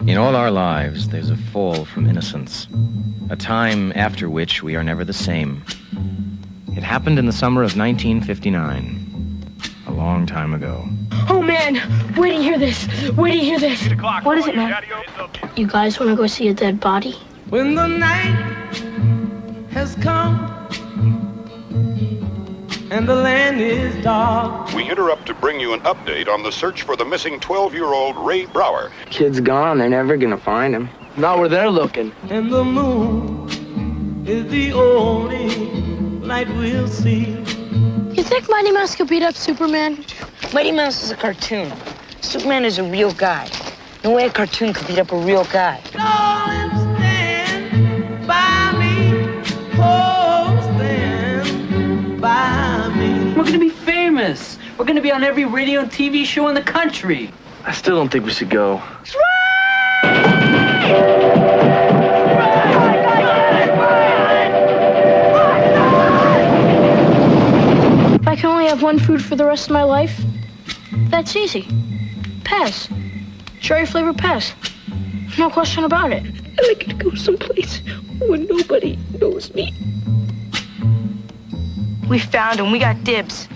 In all our lives, there's a fall from innocence, a time after which we are never the same. It happened in the summer of 1959, a long time ago. Oh, man! Wait to hear this! Wait to hear this! What is it, man? You guys want to go see a dead body? When the night has come and the land is dark. We interrupt to bring you an update on the search for the missing 12-year-old Ray Brower. Kid's gone. They're never gonna find him. Not where they're looking. And the moon is the only light we'll see. You think Mighty Mouse could beat up Superman? Mighty Mouse is a cartoon. Superman is a real guy. No way a cartoon could beat up a real guy. Darling, stand by me. Oh, stand by me. We're gonna be famous. We're gonna be on every radio and TV show in the country. I still don't think we should go. If I can only have one food for the rest of my life, that's easy. Pass. Cherry flavor pass. No question about it. And I could go someplace where nobody knows me. We found him. We got dibs.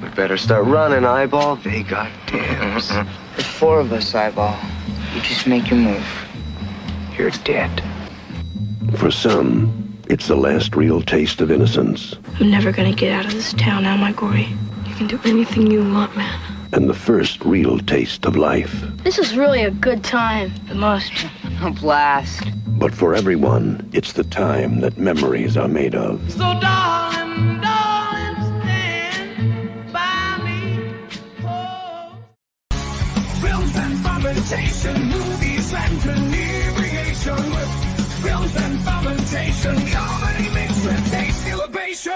We better start running, Eyeball. They got dibs. There's four of us, Eyeball. You just make your move. You're dead. For some, it's the last real taste of innocence. I'm never gonna get out of this town, am I, Gordie? You can do anything you want, man. And the first real taste of life. This is really a good time. The most. A blast. But for everyone, it's the time that memories are made of. So darling, darling, stand by me. Oh. Films and fermentation, movies and inebriation with films and fermentation, comedy mixed with taste elevation.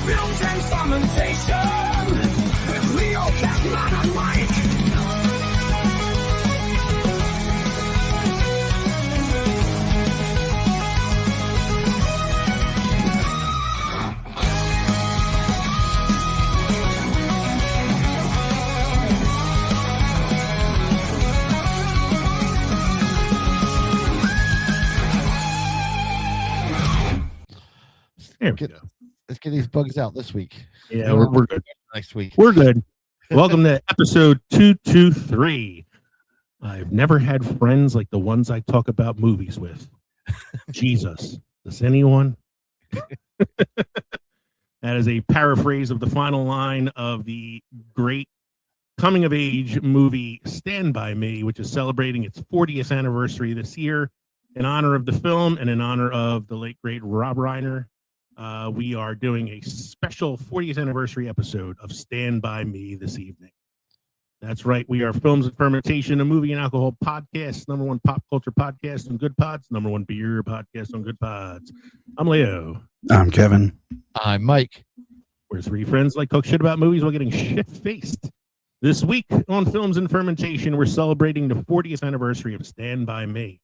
Films and fermentation with Leo, Catman, and Mike. There we go. Let's get these bugs out this week. Yeah, we're good. Next week. We're good. Welcome to episode 223. I've never had friends like the ones I talk about movies with. Jesus. Does anyone? That is a paraphrase of the final line of the great coming of age movie Stand By Me, which is celebrating its 40th anniversary this year. In honor of the film and in honor of the late great Rob Reiner, we are doing a special 40th anniversary episode of Stand By Me this evening. That's right. We are Films and Fermentation, a movie and alcohol podcast, number one pop culture podcast on Good Pods, number one beer podcast on Good Pods. I'm Leo. I'm Kevin. I'm Mike. We're three friends like talk shit about movies while getting shit-faced. This week on Films and Fermentation, we're celebrating the 40th anniversary of Stand By Me,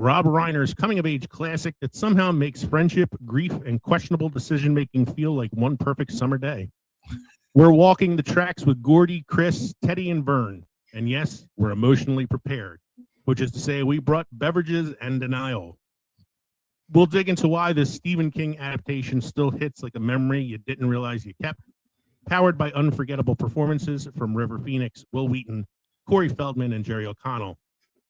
Rob Reiner's coming-of-age classic that somehow makes friendship, grief, and questionable decision-making feel like one perfect summer day. We're walking the tracks with Gordie, Chris, Teddy, and Vern. And yes, we're emotionally prepared, which is to say we brought beverages and denial. We'll dig into why this Stephen King adaptation still hits like a memory you didn't realize you kept, powered by unforgettable performances from River Phoenix, Wil Wheaton, Corey Feldman, and Jerry O'Connell.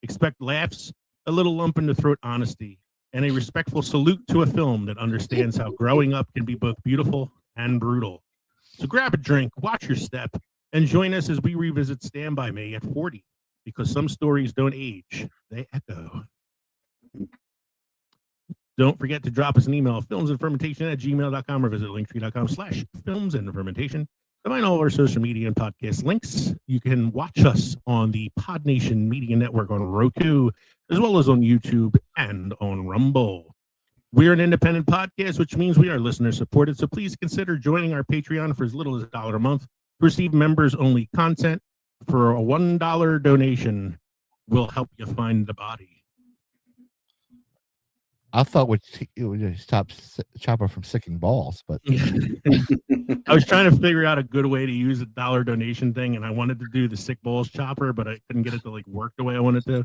Expect laughs, a little lump in the throat honesty, and a respectful salute to a film that understands how growing up can be both beautiful and brutal. So grab a drink, watch your step, and join us as we revisit Stand By Me at 40, because some stories don't age, they echo. Don't forget to drop us an email, filmsandfermentation@gmail.com, or visit linktree.com/filmsandfermentation. To find all of our social media and podcast links, you can watch us on the PodNation Media Network on Roku, as well as on YouTube and on Rumble. We're an independent podcast, which means we are listener supported. So please consider joining our Patreon for as little as $1 a month to receive members only content. For a $1 donation, we'll help you find the body. I thought it would stop Chopper from sicking balls, but I was trying to figure out a good way to use a dollar donation thing, and I wanted to do the sick balls chopper, but I couldn't get it to like work the way I wanted to.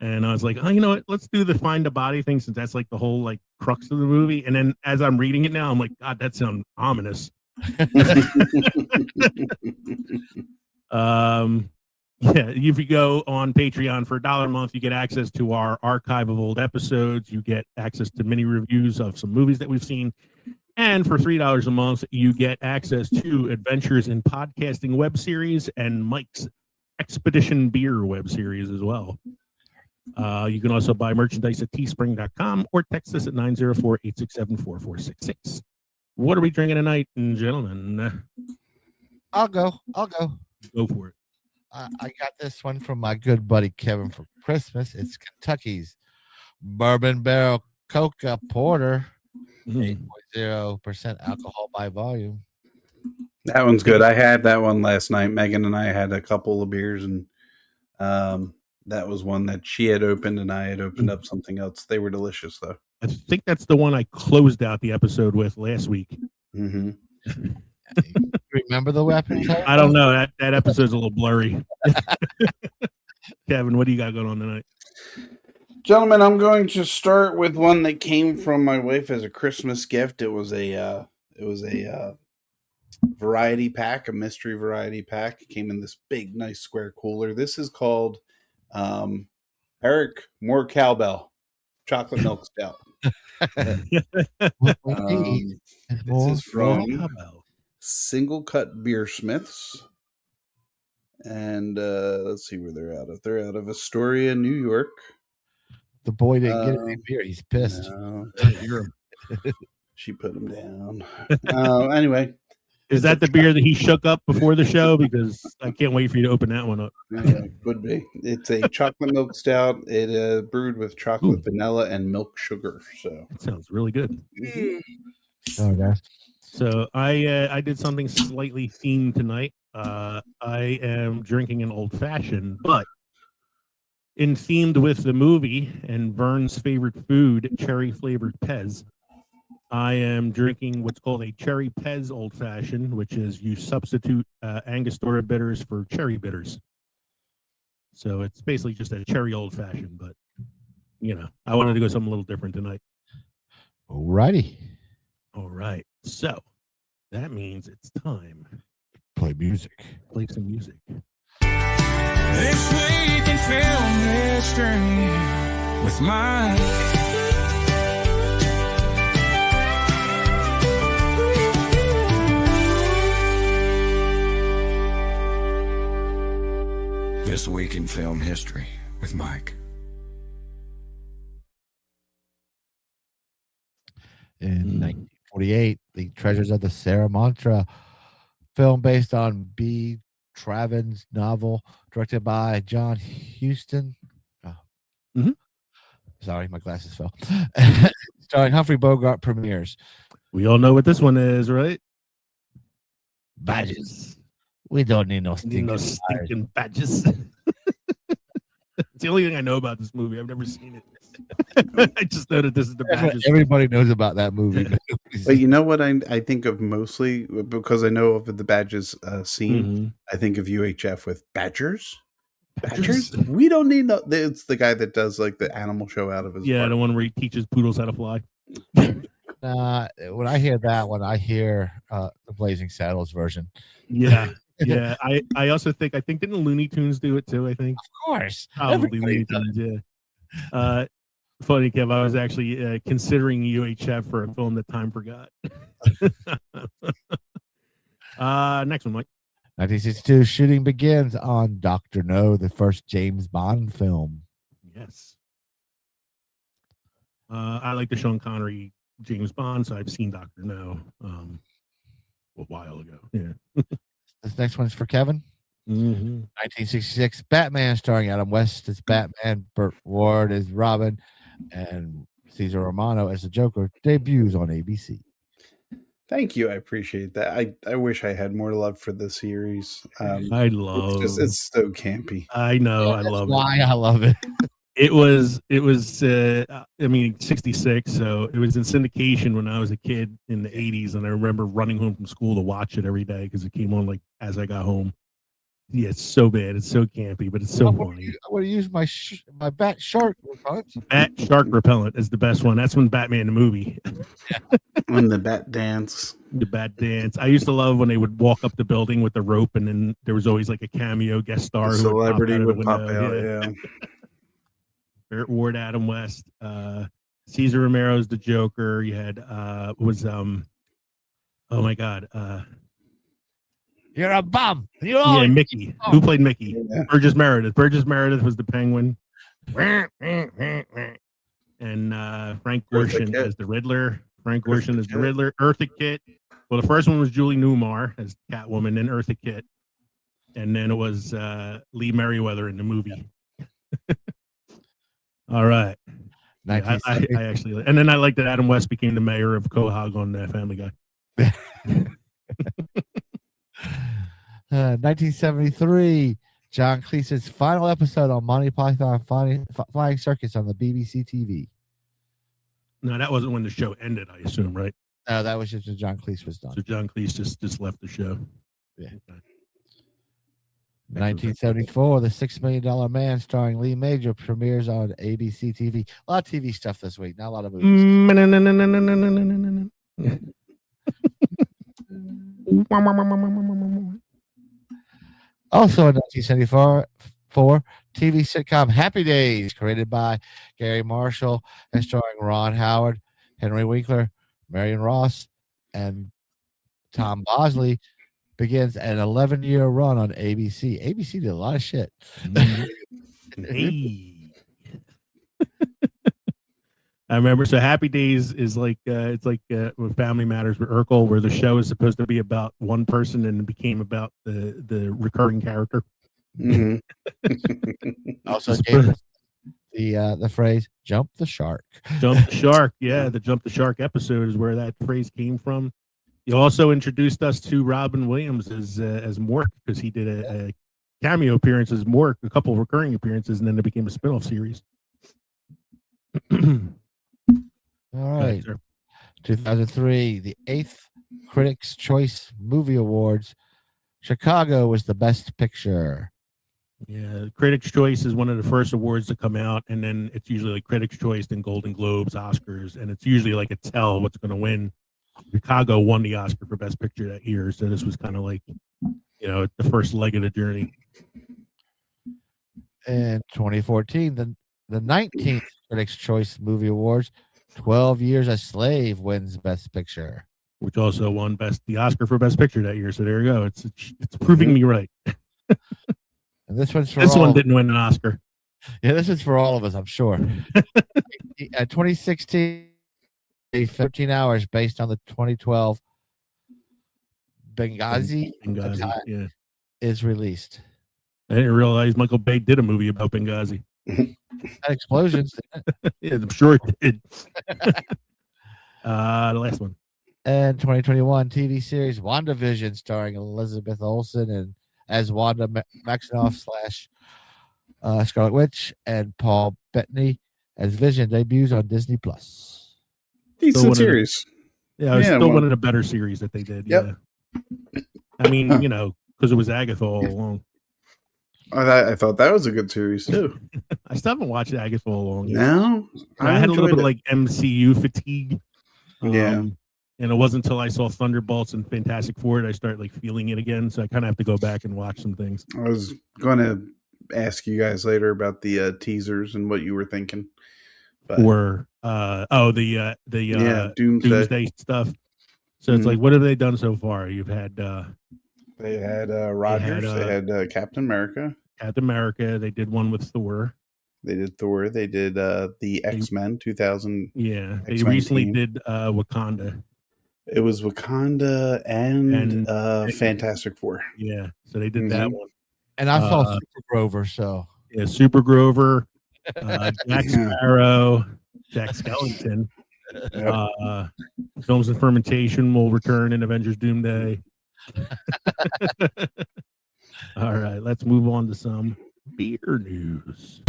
And I was like, oh, you know what? Let's do the find a body thing since that's like the whole like crux of the movie. And then as I'm reading it now, I'm like, God, that sounds ominous. Yeah, if you go on Patreon for $1 a month, you get access to our archive of old episodes. You get access to mini reviews of some movies that we've seen. And for $3 a month, you get access to Adventures in Podcasting web series and Mike's Expedition Beer web series as well. You can also buy merchandise at teespring.com or text us at 904-867-4466. What are we drinking tonight, gentlemen? I'll go. Go for it. I got this one from my good buddy Kevin for Christmas. It's Kentucky's Bourbon Barrel Coca Porter, 8.0% alcohol by volume. That one's good. I had that one last night. Megan and I had a couple of beers, and that was one that she had opened, and I had opened up something else. They were delicious, though. I think that's the one I closed out the episode with last week. Mm-hmm. Remember the weapon? I don't know. That episode's a little blurry. Kevin, what do you got going on tonight? Gentlemen, I'm going to start with one that came from my wife as a Christmas gift. It was a variety pack, a mystery variety pack. It came in this big, nice square cooler. This is called Eric More Cowbell Chocolate Milk Stout. This is from Single Cut Beer Smiths, and let's see where they're out of. They're out of Astoria, New York. The boy didn't get any beer. He's pissed. No. She put him down. Anyway, is that the beer that he shook up before the show? Because I can't wait for you to open that one up. Yeah, would be. It's a chocolate milk stout. It brewed with chocolate, vanilla, and milk sugar. So that sounds really good. Okay. So I did something slightly themed tonight. I am drinking an old fashioned, but in themed with the movie and Vern's favorite food, cherry flavored Pez. I am drinking what's called a cherry Pez old fashioned, which is you substitute Angostura bitters for cherry bitters. So it's basically just a cherry old fashioned, but you know, I wanted to go something a little different tonight. Alrighty. All right. So that means it's time. Play music. Play some music. This week in film history with Mike. This week in film history with Mike. In 1948, The Treasures of the Sierra Madre film based on B. Travin's novel, directed by John Huston. Sorry, my glasses fell. Starring Humphrey Bogart premieres. We all know what this one is, right? Badges. We don't need no stinking badges. It's the only thing I know about this movie. I've never seen it. I just know that this is the badges. Everybody knows about that movie. But you know what I think of mostly, because I know of the badges scene. Mm-hmm. I think of UHF with Badgers. Badgers? We don't need no. It's the guy that does like the animal show out of his. Yeah, the one where he teaches poodles how to fly. When I hear that one, I hear the Blazing Saddles version. Yeah. Yeah, I also think didn't Looney Tunes do it too? I think, of course, probably Looney Tunes. Yeah. Funny, Kev. I was actually considering UHF for a film that time forgot. Next one, Mike. 1962 shooting begins on Dr. No, the first James Bond film. Yes. I like the Sean Connery James Bond, so I've seen Dr. No a while ago. Yeah. This next one's for Kevin. 1966, Batman starring Adam West as Batman, Burt Ward as Robin, and Cesar Romano as the Joker debuts on ABC. Thank you. I appreciate that. I wish I had more love for the series. I love it's so campy. I know. Yeah, I love why it. I love it. It was. I mean, 66. So it was in syndication when I was a kid in the 80s, and I remember running home from school to watch it every day because it came on like as I got home. Yeah, it's so bad. It's so campy, but it's so funny. I would have used my bat shark repellent. Bat shark repellent is the best one. That's when Batman the movie. When the bat dance. The bat dance. I used to love when they would walk up the building with the rope, and then there was always like a cameo guest star. The who celebrity would pop window. out. Yeah. Burt Ward, Adam West, Cesar Romero's the Joker. You had oh my God. You're a bum. Yeah, Mickey. Who played Mickey? Yeah. Burgess Meredith. Burgess Meredith was the Penguin. And Frank Gorshin as the Riddler. Frank Gorshin as the Riddler. Eartha Kitt. Well, the first one was Julie Newmar as Catwoman, then Eartha Kitt. And then it was Lee Merriweather in the movie. All right. I actually, and then I like that Adam West became the mayor of Quahog on Family Guy. 1973, John Cleese's final episode on Monty Python Flying Circus on the BBC TV. No, that wasn't when the show ended, I assume, right? No, that was just when John Cleese was done. So John Cleese just left the show. Yeah. Okay. 1974, The $6 Million Man starring Lee Major premieres on ABC TV. A lot of TV stuff this week, not a lot of movies. Also in 1974, TV sitcom Happy Days, created by Gary Marshall and starring Ron Howard, Henry Winkler, Marion Ross, and Tom Bosley, begins an 11-year run on ABC. ABC did a lot of shit. Hey. I remember. So Happy Days is like it's like with Family Matters with Urkel, where the show is supposed to be about one person and it became about the recurring character. Mm-hmm. Also gave us the phrase "jump the shark." Jump the shark. Yeah, the Jump the Shark episode is where that phrase came from. You also introduced us to Robin Williams as Mork, because he did a cameo appearance as Mork, a couple of recurring appearances, and then it became a spinoff series. All right. 2003, the 8th Critics' Choice Movie Awards. Chicago was the best picture. Yeah, Critics' Choice is one of the first awards to come out, and then it's usually like Critics' Choice, then Golden Globes, Oscars, and it's usually like a tell what's going to win. Chicago won the Oscar for Best Picture that year, so this was kind of like, the first leg of the journey. In 2014, the 19th Critics' Choice Movie Awards, 12 Years a Slave wins Best Picture, which also won the Oscar for Best Picture that year. So there you go. It's proving me right. And this one's for this one didn't win an Oscar. Yeah, this is for all of us, I'm sure. 2016. 13 Hours, based on the 2012 Benghazi yeah, is released. I didn't realize Michael Bay did a movie about Benghazi. Explosions. Yeah, I'm sure it did. The last one. And 2021 TV series WandaVision, starring Elizabeth Olsen and as Wanda Maximoff / Scarlet Witch, and Paul Bettany as Vision, debuts on Disney Plus. Decent series. It's still one of the better series that they did. Yep. Yeah. I mean, because it was Agatha all along. I thought that was a good series too. I still haven't watched Agatha all along. No, I had a little bit of like MCU fatigue. Yeah. And it wasn't until I saw Thunderbolts and Fantastic Four that I started like feeling it again. So I kind of have to go back and watch some things. I was going to ask you guys later about the teasers and what you were thinking. But, or the Doomsday stuff. So it's like, what have they done so far? You've had they had Rogers, they had Captain America. Captain America. They did one with Thor. They did Thor. They did the X-Men 2000. Yeah, they recently did Wakanda. It was Wakanda and Fantastic Four. Yeah, so they did that one. And I saw Super Grover. So yeah, Super Grover. Jack Sparrow, Jack Skellington. Films and Fermentation will return in Avengers Doomsday. All right, let's move on to some beer news.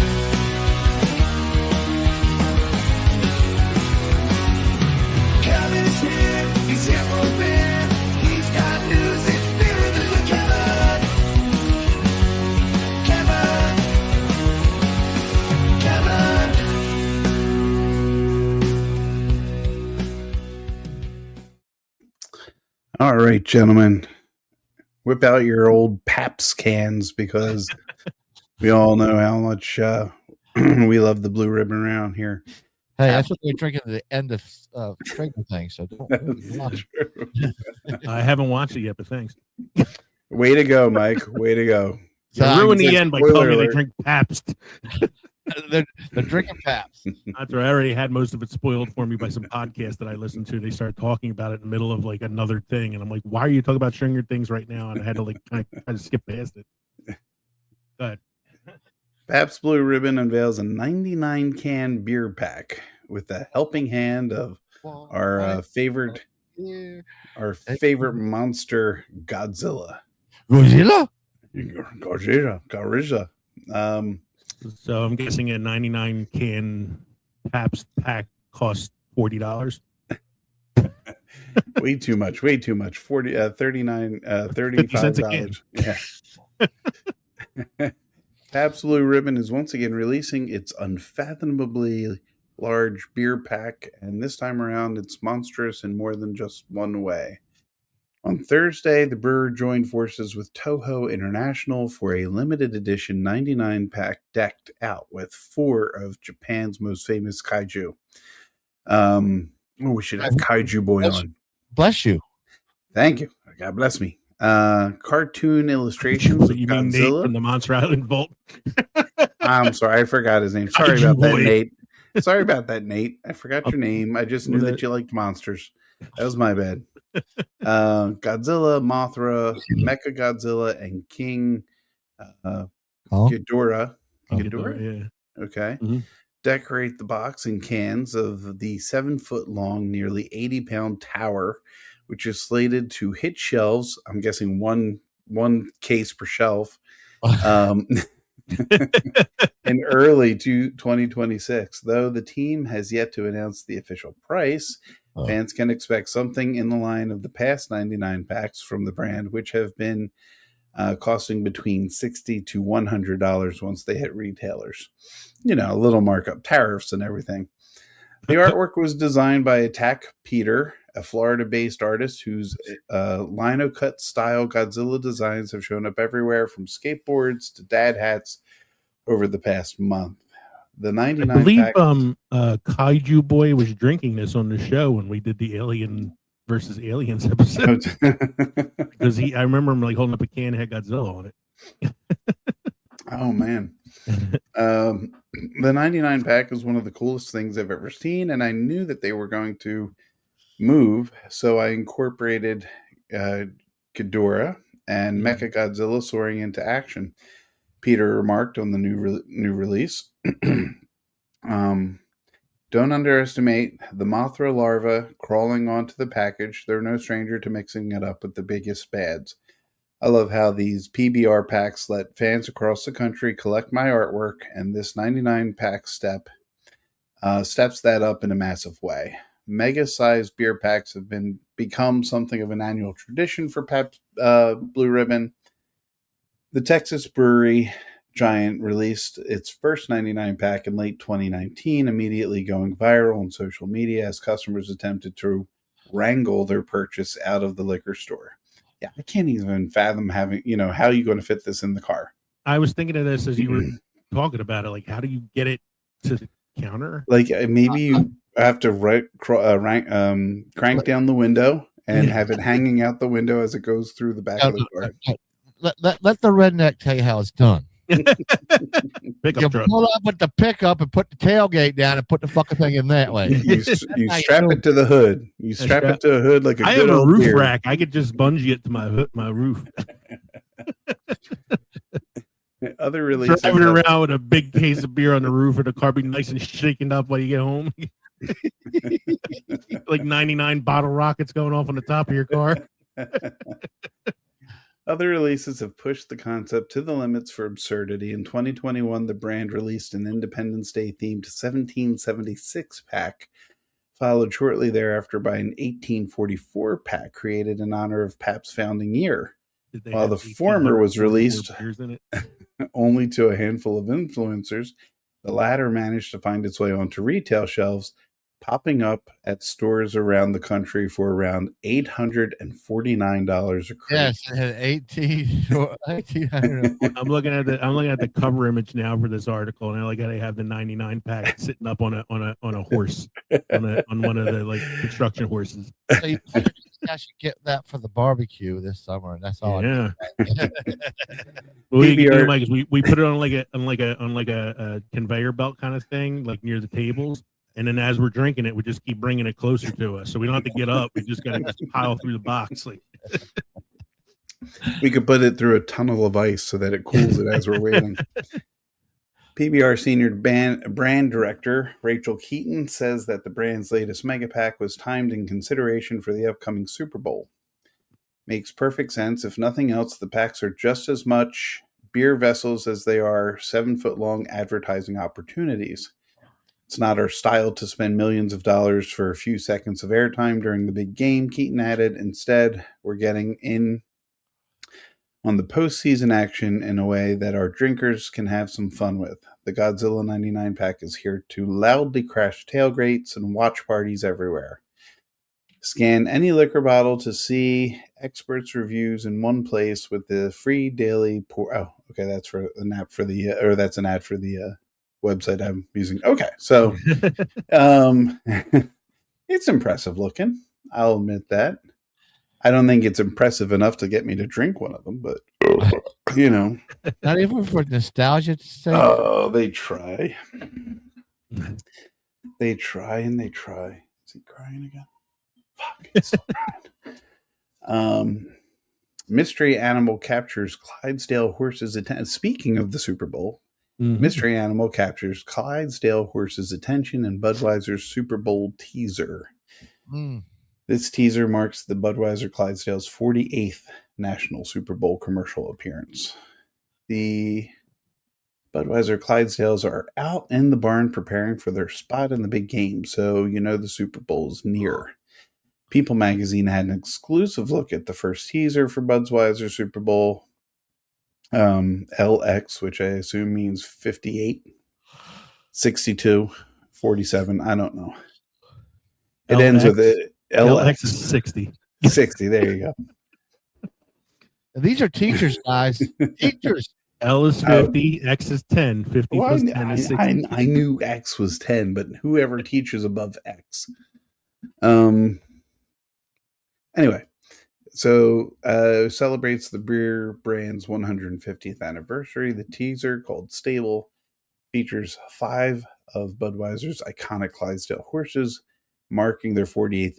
Kevin's here, he's here for beer. He's got news, it's beer with Kevin. Kevin. All right, gentlemen, whip out your old Pabst cans because we all know how much we love the Blue Ribbon around here. Hey, that's what they're drinking at the end of Stranger Things. So don't watch it. I haven't watched it yet, but thanks. Way to go, Mike. Way to go. You ruined the end by Spoiler telling me they alert. drink Pabst. they're drinking Pabst. That's right. I already had most of it spoiled for me by some podcast that I listened to. They started talking about it in the middle of like another thing, and I'm like, "Why are you talking about Stranger Things right now?" And I had to like kind of skip past it. Go ahead. Pabst Blue Ribbon unveils a 99 can beer pack with the helping hand of our favorite monster, Godzilla. Godzilla? Godzilla. So I'm guessing a 99 can Pabst pack costs $40. Way too much. 50 cents a can. $35. Yeah. Pabst Blue Ribbon is once again releasing its unfathomably large beer pack, and this time around it's monstrous in more than just one way. On Thursday, the brewer joined forces with Toho International for a limited edition 99 pack decked out with 4 of Japan's most famous kaiju. We should have Kaiju Boy on. Bless you. Thank you. God bless me. Cartoon illustrations of You mean Nate Godzilla. from the Monster Island Vault? I'm sorry, I forgot his name. Sorry Kaiju about that, Boy. Nate. Sorry about that, Nate. I forgot your name. I just knew that you liked monsters. That was my bad. Godzilla, Mothra, Mecha Godzilla, and King Ghidorah. Ghidorah, yeah. Okay. Decorate the box and cans of the 7-foot-long, nearly 80-pound tower, which is slated to hit shelves. I'm guessing one case per shelf. In early 2026, though the team has yet to announce the official price. Fans can expect something in the line of the past 99 packs from the brand, which have been costing between $60 to $100 once they hit retailers. You know, a little markup, tariffs and everything. The artwork was designed by Attack Peter, a Florida-based artist whose lino-cut style Godzilla designs have shown up everywhere from skateboards to dad hats over the past month. The 99 I believe pack... Kaiju Boy was drinking this on the show when we did the Alien versus Aliens episode. Because I remember him like holding up a can that had Godzilla on it. Oh man. The 99 pack is one of the coolest things I've ever seen, and I knew that they were going to move, so I incorporated Ghidorah and Mecha Godzilla soaring into action. Peter remarked on the new release. Don't underestimate the Mothra larva crawling onto the package. They're no stranger to mixing it up with the biggest bads. I love how these PBR packs let fans across the country collect my artwork, and this 99 pack steps that up in a massive way. Mega-sized beer packs have become something of an annual tradition for Pabst Blue Ribbon. The Texas brewery giant released its first 99 pack in late 2019, immediately going viral on social media as customers attempted to wrangle their purchase out of the liquor store. Yeah, I can't even fathom having, how are you going to fit this in the car? I was thinking of this as you were talking about it. Like, how do you get it to the counter? Like, maybe you have to crank down the window and have it hanging out the window as it goes through the back of the car. Let the redneck tell you how it's done. Pickup you truck. pull up with the pickup and put the tailgate down and put the fucking thing in that way. You strap it to the hood. You strap it to a hood like a I good have a old roof beer. rack. I could just bungee it to my roof. Other releases. Driving around with a big case of beer on the roof, and the car be nice and shaken up while you get home. Like 99 bottle rockets going off on the top of your car. Other releases have pushed the concept to the limits for absurdity. In 2021, the brand released an Independence Day themed 1776 pack, followed shortly thereafter by an 1844 pack created in honor of Pabst's founding year. While the former was released only to a handful of influencers, the latter managed to find its way onto retail shelves, popping up at stores around the country for around $849 a crate. Yes, it had 1800. I'm looking at the cover image now for this article, and I gotta have the 99 pack sitting up on a horse, on one of the like construction horses. So you should get that for the barbecue this summer, and that's all. Yeah. What we do, Mike, is we put it on like a conveyor belt kind of thing, like near the tables. And then as we're drinking it, we just keep bringing it closer to us. So we don't have to get up. We just got to pile through the box. Like we could put it through a tunnel of ice so that it cools it as we're waiting. PBR senior brand director Rachel Keaton says that the brand's latest mega pack was timed in consideration for the upcoming Super Bowl. Makes perfect sense. If nothing else, the packs are just as much beer vessels as they are 7-foot-long advertising opportunities. It's not our style to spend millions of dollars for a few seconds of airtime during the big game, Keaton added. Instead, we're getting in on the postseason action in a way that our drinkers can have some fun with. The Godzilla 99 pack is here to loudly crash tailgates and watch parties everywhere. Scan any liquor bottle to see experts' reviews in one place with the free daily pour. Oh, okay, that's an ad for the website I'm using. Okay, so it's impressive looking. I'll admit that. I don't think it's impressive enough to get me to drink one of them, but you know, not even for nostalgia's sake. Oh, they try. They try and they try. Is he crying again? Fuck, it's still crying. Mystery animal captures Clydesdale horse's attention. Speaking of the Super Bowl. Mm-hmm. Mystery animal captures Clydesdale horse's attention in Budweiser's Super Bowl teaser. This teaser marks the Budweiser Clydesdale's 48th national Super Bowl commercial appearance. The Budweiser Clydesdales are out in the barn preparing for their spot in the big game, so you know the Super Bowl is near. People magazine had an exclusive look at the first teaser for Budweiser Super Bowl. LX, which I assume means 58, 62, 47. I don't know. It LX, ends with it. LX is 60. 60. There you go. These are teachers, guys. Teachers. L is 50, X is 10. 50 plus 10 is 60. I knew X was 10, but whoever teaches above X. Anyway. So, celebrates the beer brand's 150th anniversary. The teaser, called Stable, features 5 of Budweiser's iconic Clydesdale horses, marking their 48th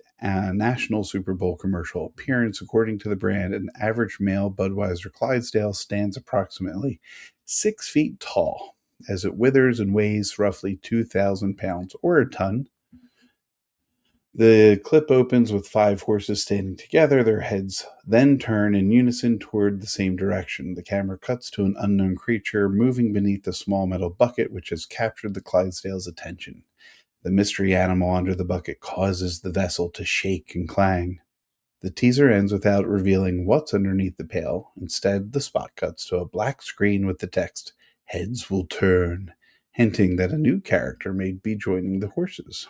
national Super Bowl commercial appearance. According to the brand, an average male Budweiser Clydesdale stands approximately 6 feet tall, as it withers and weighs roughly 2,000 pounds or a ton. The clip opens with 5 horses standing together. Their heads then turn in unison toward the same direction. The camera cuts to an unknown creature moving beneath a small metal bucket, which has captured the Clydesdale's attention. The mystery animal under the bucket causes the vessel to shake and clang. The teaser ends without revealing what's underneath the pail. Instead, the spot cuts to a black screen with the text, "Heads will turn," hinting that a new character may be joining the horses.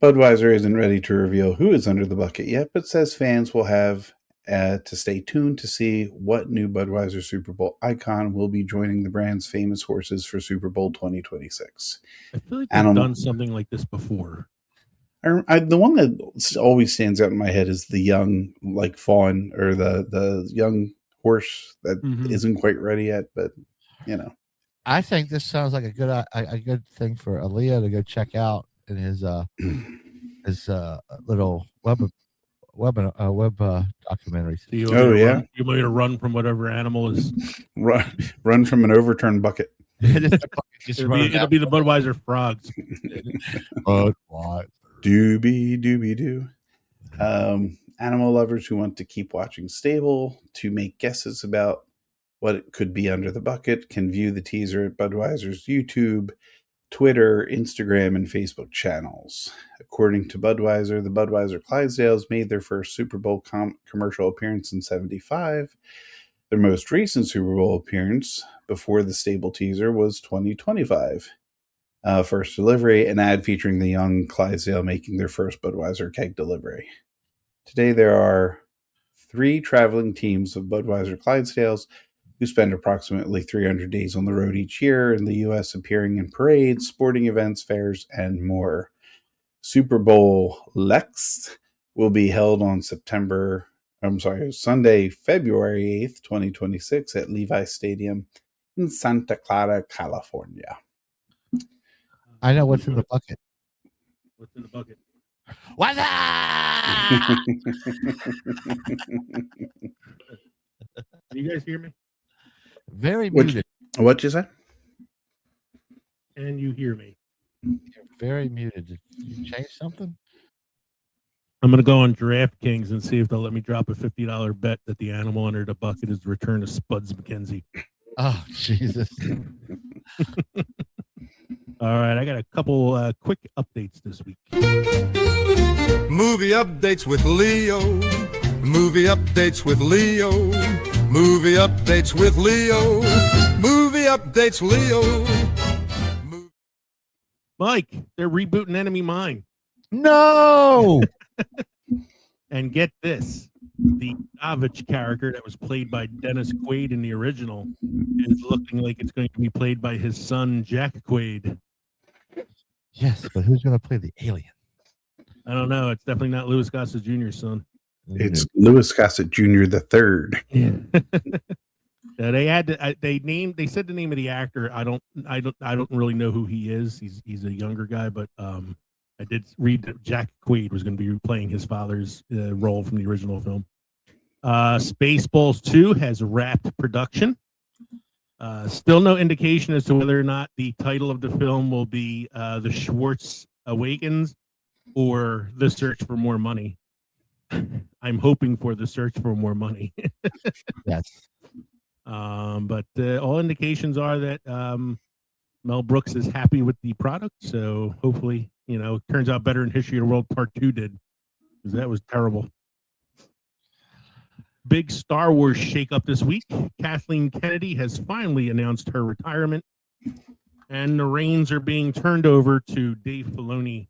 Budweiser isn't ready to reveal who is under the bucket yet, but says fans will have to stay tuned to see what new Budweiser Super Bowl icon will be joining the brand's famous horses for Super Bowl 2026. I feel like they've done something like this before. The one that always stands out in my head is the young, like fawn, or the young horse that isn't quite ready yet, but you know. I think this sounds like a good thing for Aaliyah to go check out in his little web documentaries. So you want me to run from whatever animal is run from an overturned bucket. It'll be the Budweiser frogs. Doobie doobie doo. animal lovers who want to keep watching Stable to make guesses about what it could be under the bucket can view the teaser at Budweiser's YouTube, Twitter, Instagram, and Facebook channels. According to Budweiser, the Budweiser Clydesdales made their first Super Bowl commercial appearance in '75. Their most recent Super Bowl appearance before the Stable teaser was 2025. First delivery, an ad featuring the young Clydesdale making their first Budweiser keg delivery. Today there are 3 traveling teams of Budweiser Clydesdales who spend approximately 300 days on the road each year in the U.S., appearing in parades, sporting events, fairs, and more. Super Bowl Lex will be held on Sunday, February 8th, 2026 at Levi Stadium in Santa Clara, California. I know what's in the bucket. What's in the bucket? What's up? Can you guys hear me? Very muted. What'd you say? And you hear me? You're very muted. Did you change something? I'm going to go on DraftKings and see if they'll let me drop a $50 bet that the animal under the bucket is the return of Spuds McKenzie. Oh, Jesus. All right, I got a couple quick updates this week. Movie updates with Leo. Movie updates with Leo. Movie updates with Leo. Movie updates Leo. Mike, they're rebooting Enemy Mine. No! And get this. The Savage character that was played by Dennis Quaid in the original is looking like it's going to be played by his son, Jack Quaid. Yes, but who's going to play the alien? I don't know. It's definitely not Louis Gossett Jr.'s son. It's Louis Gossett Jr. the third. Yeah. They had to, they said the name of the actor. I don't really know who he is. He's a younger guy, but I did read that Jack Quaid was going to be playing his father's role from the original film. Spaceballs 2 has wrapped production. Still no indication as to whether or not the title of the film will be The Schwartz Awakens or The Search for More Money. I'm hoping for The Search for More Money. Yes. But all indications are that Mel Brooks is happy with the product. So hopefully, it turns out better in History of the World Part 2 did, because that was terrible. Big Star Wars shakeup this week. Kathleen Kennedy has finally announced her retirement, and the reins are being turned over to Dave Filoni.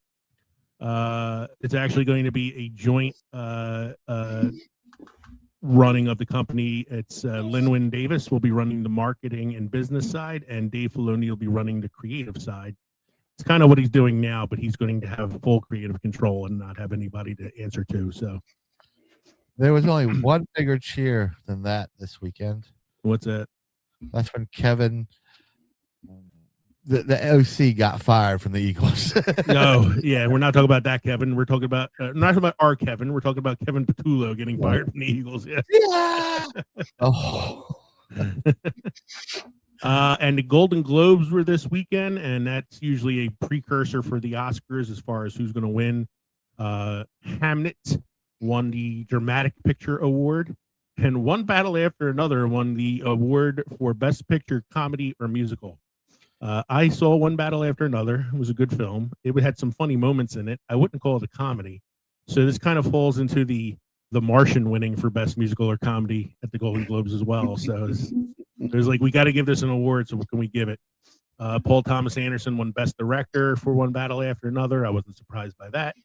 It's actually going to be a joint running of the company. It's Lin-Wyn Davis will be running the marketing and business side, and Dave Filoni will be running the creative side. It's kind of what he's doing now, but he's going to have full creative control and not have anybody to answer to. So there was only one bigger cheer than that this weekend. What's that? That's when Kevin, the OC, got fired from the Eagles. No, yeah, we're not talking about that Kevin. We're talking about not talking about our Kevin. We're talking about Kevin Patullo getting fired from the Eagles. Yeah. Oh. And the Golden Globes were this weekend, and that's usually a precursor for the Oscars as far as who's going to win. Hamnet won the Dramatic Picture Award, and One Battle After Another won the award for Best Picture, Comedy, or Musical. I saw One Battle After Another. It was a good film. It had some funny moments in it. I wouldn't call it a comedy. So this kind of falls into the Martian winning for Best Musical or Comedy at the Golden Globes as well. So there's like, we got to give this an award, so what can we give it? Paul Thomas Anderson won Best Director for One Battle After Another. I wasn't surprised by that.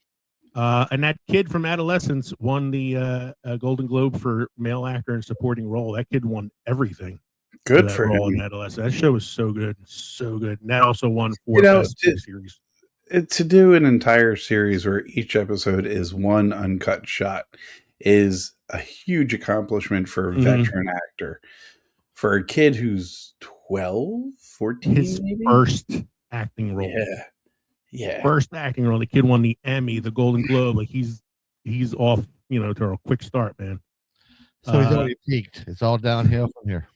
And that kid from Adolescence won the Golden Globe for Male Actor in Supporting Role. That kid won everything. Good for him. In Adolescence. That show was so good. And that also won for Best Series. To do an entire series where each episode is one uncut shot is a huge accomplishment for a veteran actor. For a kid who's 12, 14, his maybe? First acting role. Yeah. First acting role. The kid won the Emmy, the Golden Globe. Like he's off, to a quick start, man. So he's already peaked. It's all downhill from here.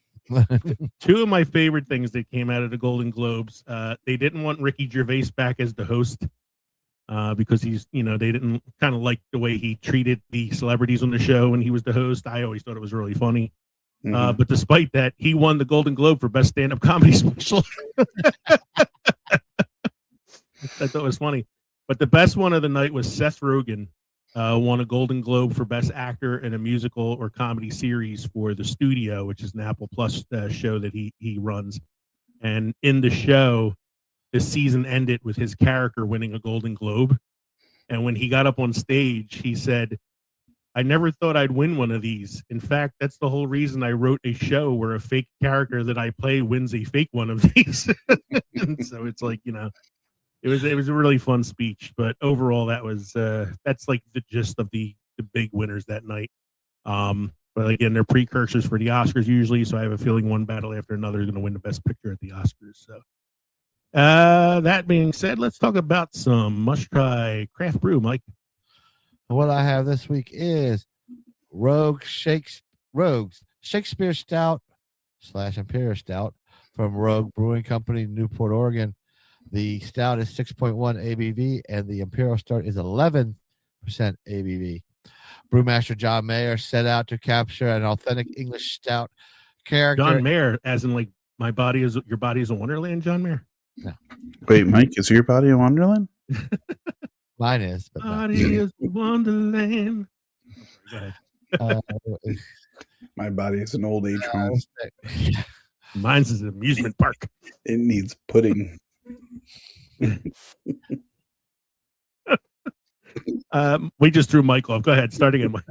Two of my favorite things that came out of the Golden Globes. They didn't want Ricky Gervais back as the host. because he's, they didn't kind of like the way he treated the celebrities on the show when he was the host. I always thought it was really funny. But despite that, he won the Golden Globe for Best Stand-Up Comedy Special. I thought it was funny. But the best one of the night was Seth Rogen won a Golden Globe for Best Actor in a Musical or Comedy Series for The Studio, which is an Apple Plus show that he runs. And in the show, the season ended with his character winning a Golden Globe. And when he got up on stage, he said, "I never thought I'd win one of these. In fact, that's the whole reason I wrote a show where a fake character that I play wins a fake one of these." So it's like, it was a really fun speech. But overall, that's like the gist of the big winners that night. But again, they're precursors for the Oscars usually. So I have a feeling one battle after another is going to win the Best Picture at the Oscars. So that being said, let's talk about some must-try craft brew, Mike. What I have this week is Rogue's Shakespeare Stout / Imperial Stout from Rogue Brewing Company, Newport, Oregon. The stout is 6.1 ABV, and the Imperial Stout is 11% ABV. Brewmaster John Mayer set out to capture an authentic English stout character. John Mayer, as in like your body is a Wonderland, John Mayer? No. Wait, Mike, is your body a Wonderland? Mine is. But body is a Wonderland. Go ahead. My body is an old age home. Mine's is an amusement park. It needs pudding. We just threw Mike off. Go ahead. Start again, Mike.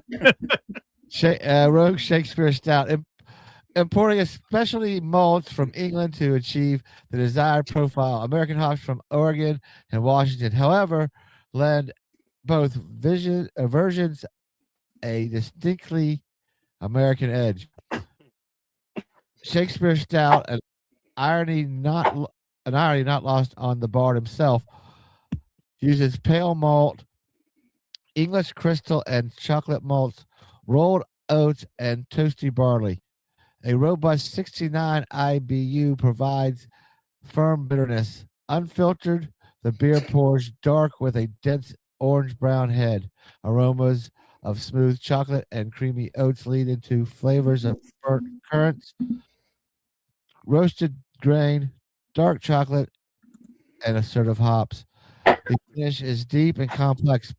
Rogue Shakespeare Stout. Importing especially malts from England to achieve the desired profile. American hops from Oregon and Washington, however, lend both versions a distinctly American edge. Shakespeare Stout, an irony not lost on the bard himself, uses pale malt, English crystal, and chocolate malts, rolled oats, and toasty barley. A robust 69 IBU provides firm bitterness. Unfiltered, the beer pours dark with a dense orange-brown head. Aromas of smooth chocolate and creamy oats lead into flavors of burnt currants, roasted grain, dark chocolate, and assertive hops. The finish is deep and complex,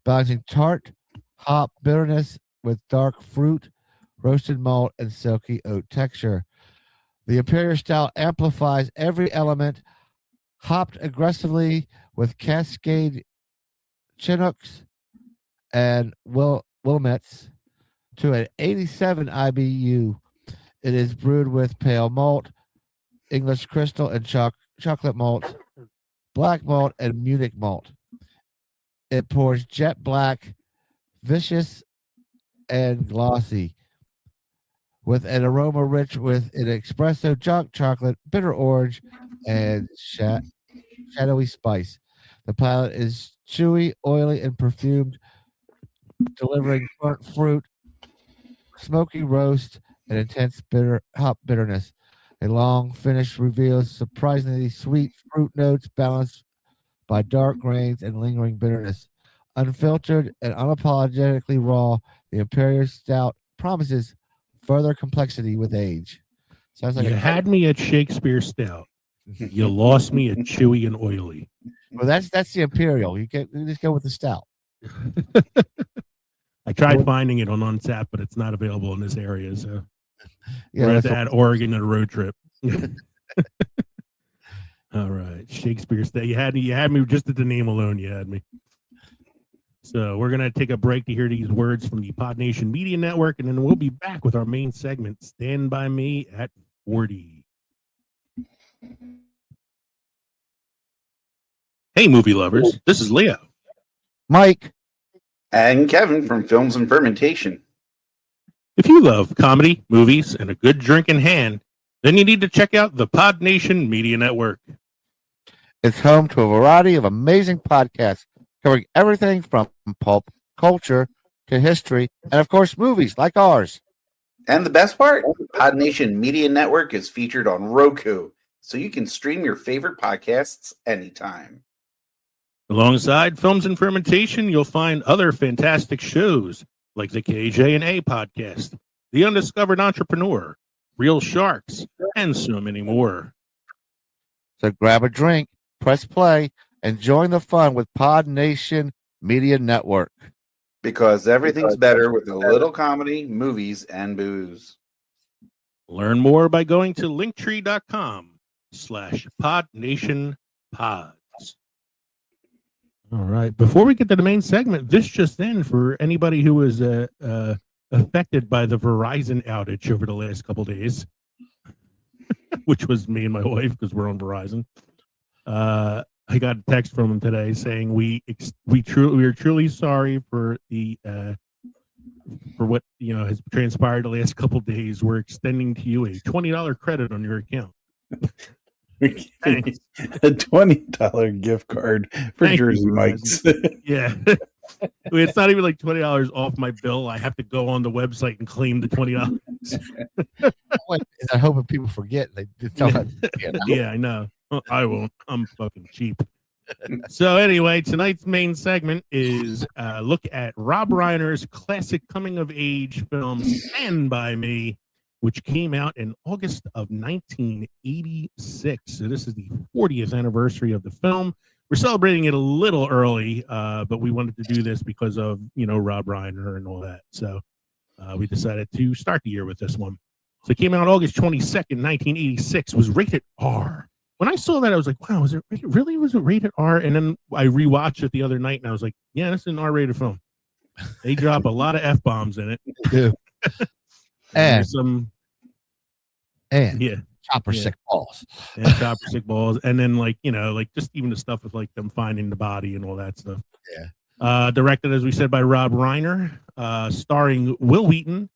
balancing tart hop bitterness with dark fruit, roasted malt, and silky oat texture. The Imperial Stout amplifies every element, hopped aggressively with Cascade Chinooks and Wilmets to an 87 IBU. It is brewed with pale malt, English crystal, and chocolate malt, black malt, and Munich malt. It pours jet black, vicious, and glossy, with an aroma rich with an espresso, dark chocolate, bitter orange, and shadowy spice. The palate is chewy, oily, and perfumed, delivering burnt fruit, smoky roast, and intense hop bitterness. A long finish reveals surprisingly sweet fruit notes balanced by dark grains and lingering bitterness. Unfiltered and unapologetically raw, the Imperial Stout promises further complexity with age. Sounds like you had me at Shakespeare Stout. You lost me at chewy and oily. Well, that's the Imperial. You just go with the Stout. I tried finding it on Untappd, but it's not available in this area. So yeah, we're at that Oregon on a road trip. All right, Shakespeare Stout. You had me just at the name alone. You had me. So we're gonna take a break to hear these words from the Pod Nation Media Network, and then we'll be back with our main segment. Stand by me at 40. Hey, movie lovers! This is Leo, Mike, and Kevin from Films and Fermentation. If you love comedy, movies, and a good drink in hand, then you need to check out the Pod Nation Media Network. It's home to a variety of amazing podcasts covering everything from pulp culture to history, and of course, movies like ours. And the best part, Pod Nation Media Network is featured on Roku, so you can stream your favorite podcasts anytime. Alongside Films and Fermentation, you'll find other fantastic shows like the KJ&A podcast, The Undiscovered Entrepreneur, Real Sharks, and so many more. So grab a drink, press play, and join the fun with Pod Nation Media Network. Because everything's better with a little comedy, movies, and booze. Learn more by going to linktree.com/podnationpods. All right. Before we get to the main segment, this just in for anybody who was affected by the Verizon outage over the last couple days, which was me and my wife because we're on Verizon. I got a text from him today saying we are truly sorry for the for what has transpired the last couple days. We're extending to you a $20 credit on your account. A $20 gift card for Jersey Mike's. Yeah. It's not even like $20 off my bill. I have to go on the website and claim the $20. I hope if people forget, they don't. Yeah, I know. I won't. I'm fucking cheap. So anyway, tonight's main segment is look at Rob Reiner's classic coming-of-age film Stand By Me, which came out in August of 1986. So this is the 40th anniversary of the film. We're celebrating it a little early, but we wanted to do this because of, Rob Reiner and all that. So we decided to start the year with this one. So it came out August 22nd, 1986, was rated R. When I saw that, I was like, wow, was it rated R? And then I rewatched it the other night, and I was like, yeah, this is an R-rated film. They drop a lot of F-bombs in it. They do. And yeah, chopper sick balls. And chopper sick balls. And then just even the stuff with them finding the body and all that stuff. Yeah. Directed, as we said, by Rob Reiner, starring Wil Wheaton,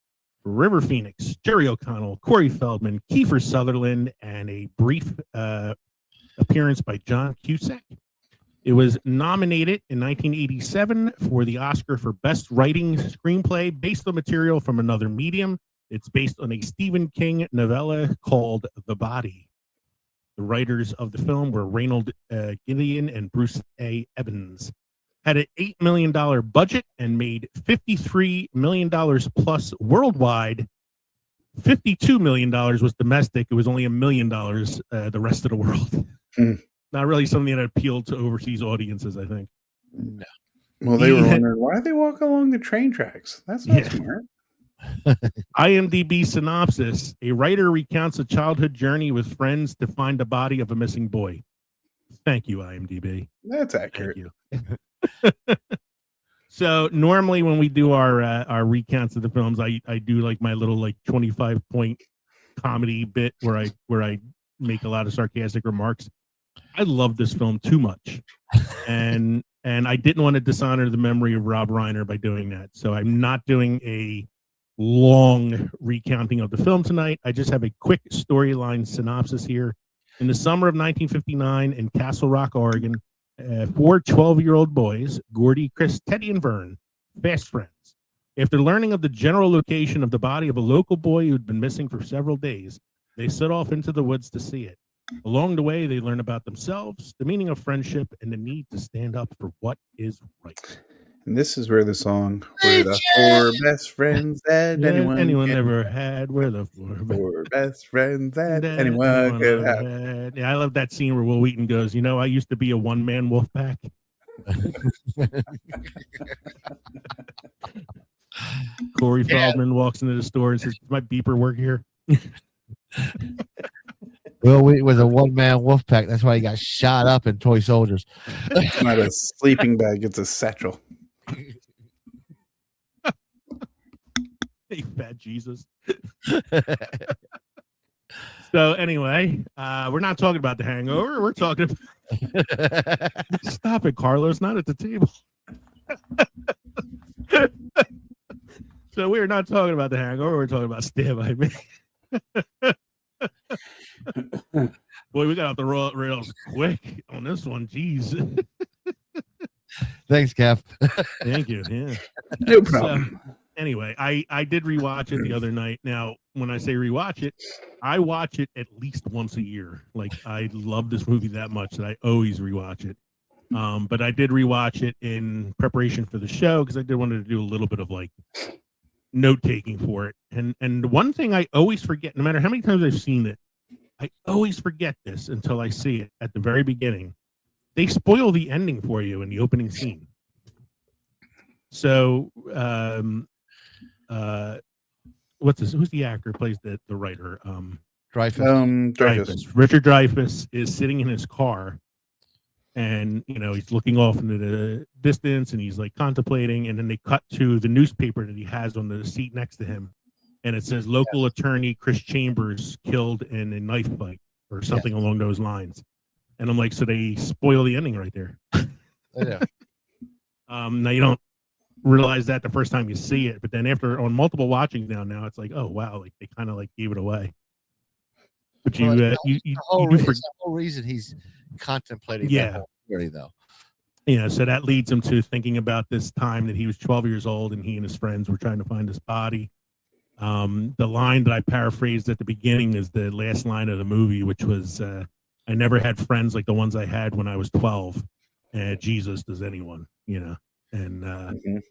River Phoenix, Jerry O'Connell, Corey Feldman, Kiefer Sutherland, and a brief appearance by John Cusack. It was nominated in 1987 for the Oscar for Best Writing Screenplay based on material from another medium. It's based on a Stephen King novella called The Body. The writers of the film were Reynold Gideon and Bruce A. Evans. Had an $8 million budget and made $53 million plus worldwide. $52 million was domestic. It was only $1 million the rest of the world. Not really something that appealed to overseas audiences, I think. No. Well, they were wondering, why do they walk along the train tracks? That's not smart. IMDb synopsis: a writer recounts a childhood journey with friends to find the body of a missing boy. Thank you, IMDb. That's accurate. Thank you. So normally when we do our recounts of the films, I do my little 25-point comedy bit where I make a lot of sarcastic remarks. I love this film too much, and I didn't want to dishonor the memory of Rob Reiner by doing that. So I'm not doing a long recounting of the film tonight. I just have a quick storyline synopsis here. In the summer of 1959 in Castle Rock, Oregon, 4 12-year-old boys, Gordie, Chris, Teddy, and Vern, fast friends. After learning of the general location of the body of a local boy who had been missing for several days, they set off into the woods to see it. Along the way, they learn about themselves, the meaning of friendship, and the need to stand up for what is right. And this is where the song, "We're the 4 best friends that anyone ever had. We're the 4 best friends that anyone could have." Yeah, I love that scene where Wil Wheaton goes, I used to be a one-man wolf pack. Corey Feldman walks into the store and says, "Does my beeper work here?" Wil Wheaton was a one-man wolf pack. That's why he got shot up in Toy Soldiers. It's not a sleeping bag, it's a satchel. Hey, fat Jesus. So anyway, we're not talking about The Hangover. We're talking about... Stop it, Carlos. Not at the table. So we're not talking about The Hangover. We're talking about Stand By Me. Boy, we got off the rails quick on this one. Jeez. Thanks, Kev. Thank you. Yeah. No problem. So, anyway, I did rewatch it the other night. Now, when I say rewatch it, I watch it at least once a year. I love this movie that much that I always rewatch it. But I did rewatch it in preparation for the show because I did wanted to do a little bit of like note taking for it. And one thing I always forget, no matter how many times I've seen it, I always forget this until I see it at the very beginning. They spoil the ending for you in the opening scene. So, what's this? Who's the actor who plays the writer? Dreyfuss. Dreyfuss. Richard Dreyfuss is sitting in his car, and he's looking off into the distance, and he's like contemplating. And then they cut to the newspaper that he has on the seat next to him, and it says local attorney Chris Chambers killed in a knife fight or something along those lines. And I'm like, so they spoil the ending right there. Yeah. Now you don't realize that the first time you see it, but then after on multiple watchings now it's like, oh wow, like they kind of like gave it away. But Well, you it's the whole reason he's contemplating that whole theory, though. So that leads him to thinking about this time that he was 12 years old and he and his friends were trying to find his body. The line that I paraphrased at the beginning is the last line of the movie, which was, I never had friends like the ones I had when I was 12. Jesus, does anyone, and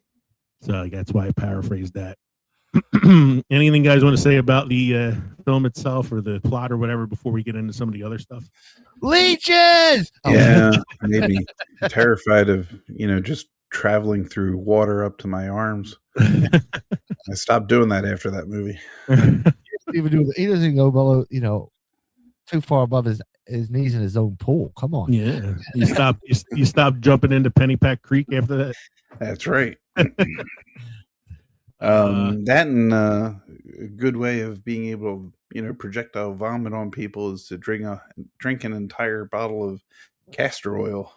so that's why I paraphrased that. Anything guys want to say about the film itself or the plot or whatever before we get into some of the other stuff? Leeches! Yeah, maybe terrified of, just traveling through water up to my arms. I stopped doing that after that movie. He doesn't go below, too far above his knees in his own pool. Come on. Yeah. You stop jumping into Pennypack Creek after that. That's right. That and a good way of being able to, projectile vomit on people is to drink an entire bottle of castor oil.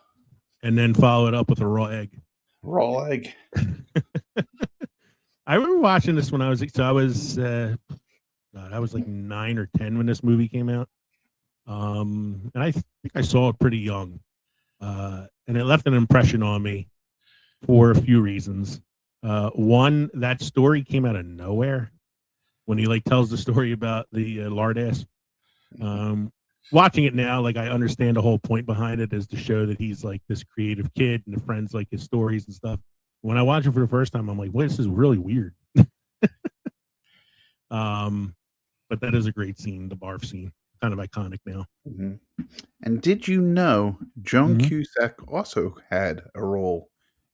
And then follow it up with a raw egg. Raw egg. I remember watching this when I was like 9 or 10 when this movie came out. And I think I saw it pretty young. And it left an impression on me for a few reasons. One, that story came out of nowhere when he tells the story about the lard ass. Watching it now, I understand the whole point behind it is to show that he's like this creative kid and the friends like his stories and stuff. When I watched it for the first time, I'm like, wait, this is really weird. But that is a great scene, the barf scene. Kind of iconic now. Mm-hmm. And did you know Joan Cusack also had a role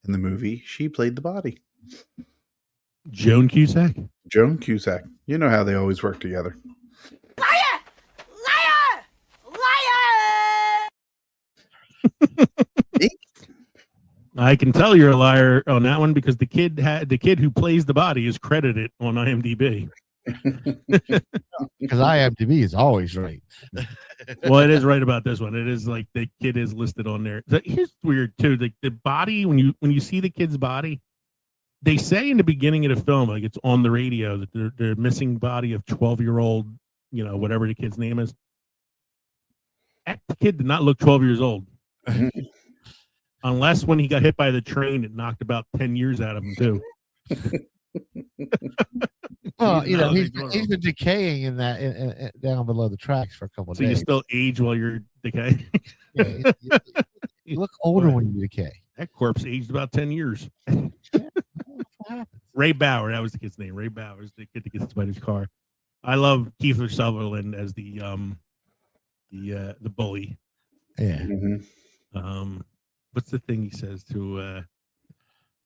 in the movie? She played the body. Joan Cusack? Joan Cusack. You know how they always work together. Liar! Liar! Liar! I can tell you're a liar on that one because the kid who plays the body is credited on IMDb. Because IMDb is always right. Well, it is right about this one. It is like the kid is listed on there. Here's weird too. The body, when you see the kid's body, they say in the beginning of the film, like it's on the radio, that the missing body of 12-year-old, whatever the kid's name is. That kid did not look 12 years old. Unless when he got hit by the train, it knocked about 10 years out of him too. Well, he's been decaying in that down below the tracks for a couple of days. So you still age while you're decaying. Yeah, you look older when you decay. That corpse aged about 10 years. Ray Bauer, that was the kid's name. Ray Bauer is the kid that gets hit by his car. I love Kiefer Sutherland as the bully. Yeah. Mm-hmm. What's the thing he says to?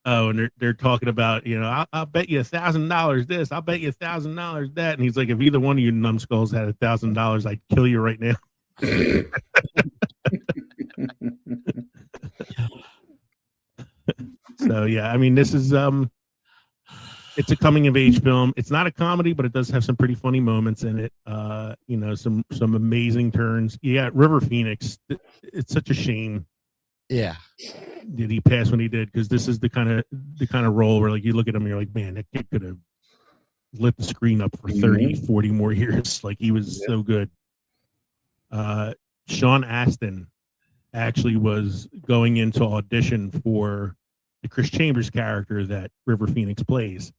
And they're talking about, I'll bet you $1,000 this. I'll bet you $1,000 that. And he's like, if either one of you numbskulls had $1,000, I'd kill you right now. So yeah, I mean, this is it's a coming of age film. It's not a comedy, but it does have some pretty funny moments in it. Some amazing turns. You got River Phoenix. It's such a shame. Yeah. Did he pass when he did? Because this is the kind of role where you look at him and you're like, man, that kid could have lit the screen up for 30, 40 more years. He was so good. Sean Astin actually was going into audition for the Chris Chambers character that River Phoenix plays.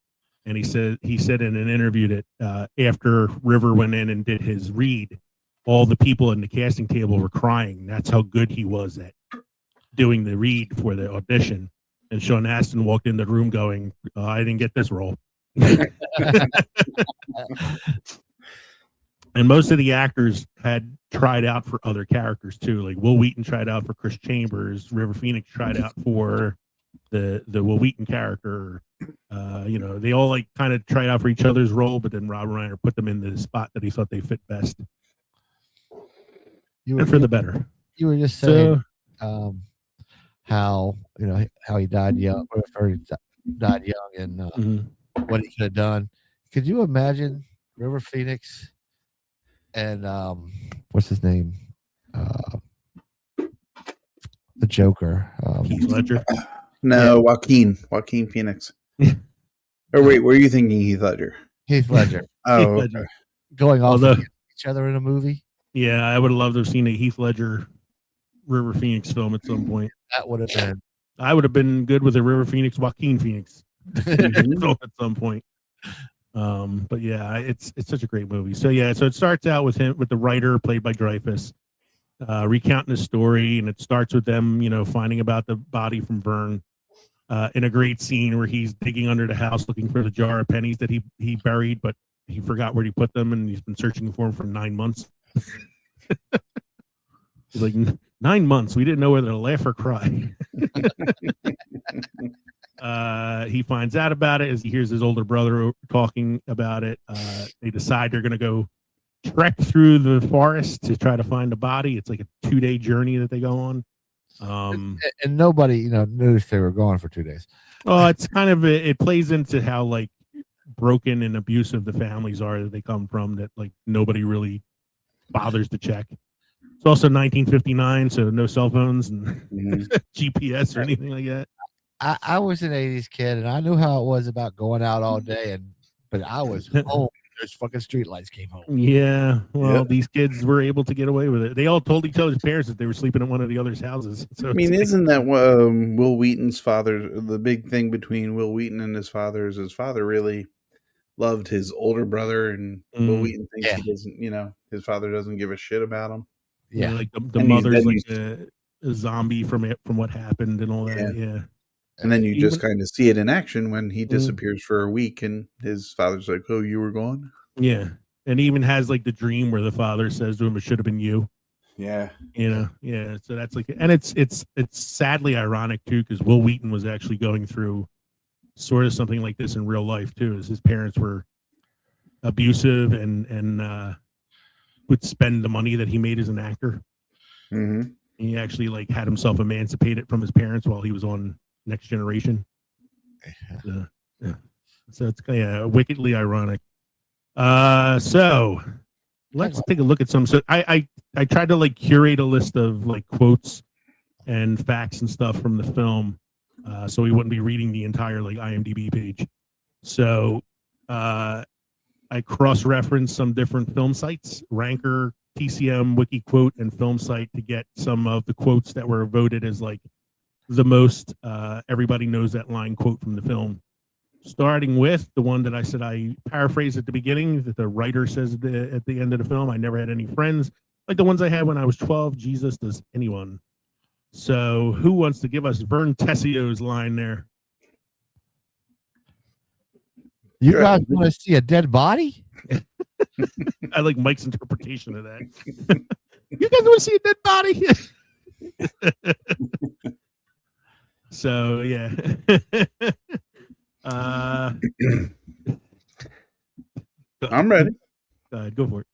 And he said in an interview that after River went in and did his read, all the people in the casting table were crying. That's how good he was at doing the read for the audition, and Sean Astin walked in the room going, "I didn't get this role." And most of the actors had tried out for other characters too. Like Wil Wheaton tried out for Chris Chambers. River Phoenix tried out for the Wil Wheaton character. They all like kind of tried out for each other's role, but then Rob Reiner put them in the spot that he thought they fit best. And for the better. You were just saying how he died young, or he died young, and what he could have done. Could you imagine River Phoenix and what's his name? The Joker. Heath Ledger. No, Joaquin Phoenix. Or wait, were you thinking Heath Ledger? Heath Ledger. Oh, Heath Ledger. Going off of each other in a movie. Yeah, I would have loved to have seen a Heath Ledger River Phoenix film at some point. That would have been. I would have been good with a River Phoenix, Joaquin Phoenix film at some point. But yeah, it's such a great movie. So yeah, so it starts out with the writer played by Dreyfuss, recounting his story, and it starts with them, finding about the body from Vern, in a great scene where he's digging under the house looking for the jar of pennies that he buried, but he forgot where he put them, and he's been searching for them for 9 months. He's like, 9 months. We didn't know whether to laugh or cry. He finds out about it as he hears his older brother talking about it. They decide they're going to go trek through the forest to try to find the body. It's like a 2-day journey that they go on. And nobody, noticed they were gone for 2 days. Oh, it's kind of it plays into how like broken and abusive the families are that they come from. That like nobody really bothers to check. It's also 1959, so no cell phones and GPS or anything like that. I was an 80s kid, and I knew how it was about going out all day, but I was home. There's fucking street lights came home. Yeah, well, these kids were able to get away with it. They all told each other's parents that they were sleeping at one of the other's houses. So I mean, isn't that Wil Wheaton's father? The big thing between Wil Wheaton and his father is his father really loved his older brother, and Wil Wheaton thinks he doesn't. His father doesn't give a shit about him. Yeah, like the mother's like a zombie from what happened and all that. Yeah. And then you just kind of see it in action when he disappears for a week, and his father's like, "Oh, you were gone." Yeah, and he even has like the dream where the father says to him, "It should have been you." Yeah, yeah. So that's like, and it's sadly ironic too, because Wil Wheaton was actually going through sort of something like this in real life too, as his parents were abusive and would spend the money that he made as an actor. Mm-hmm. He actually like had himself emancipated from his parents while he was on Next Generation. So it's wickedly ironic. So let's take a look at some. So I tried to like curate a list of like quotes and facts and stuff from the film, so we wouldn't be reading the entire like IMDb page. So I cross-referenced some different film sites, Ranker, TCM, WikiQuote, and Film Site to get some of the quotes that were voted as like the most everybody knows that line quote from the film. Starting with the one that I said I paraphrased at the beginning, that the writer says at the end of the film, "I never had any friends like the ones I had when I was 12. Jesus, does anyone?" So who wants to give us Vern Tessio's line there? You guys want to see a dead body? I like Mike's interpretation of that. You guys want to see a dead body? So yeah. I'm ready. Go for it.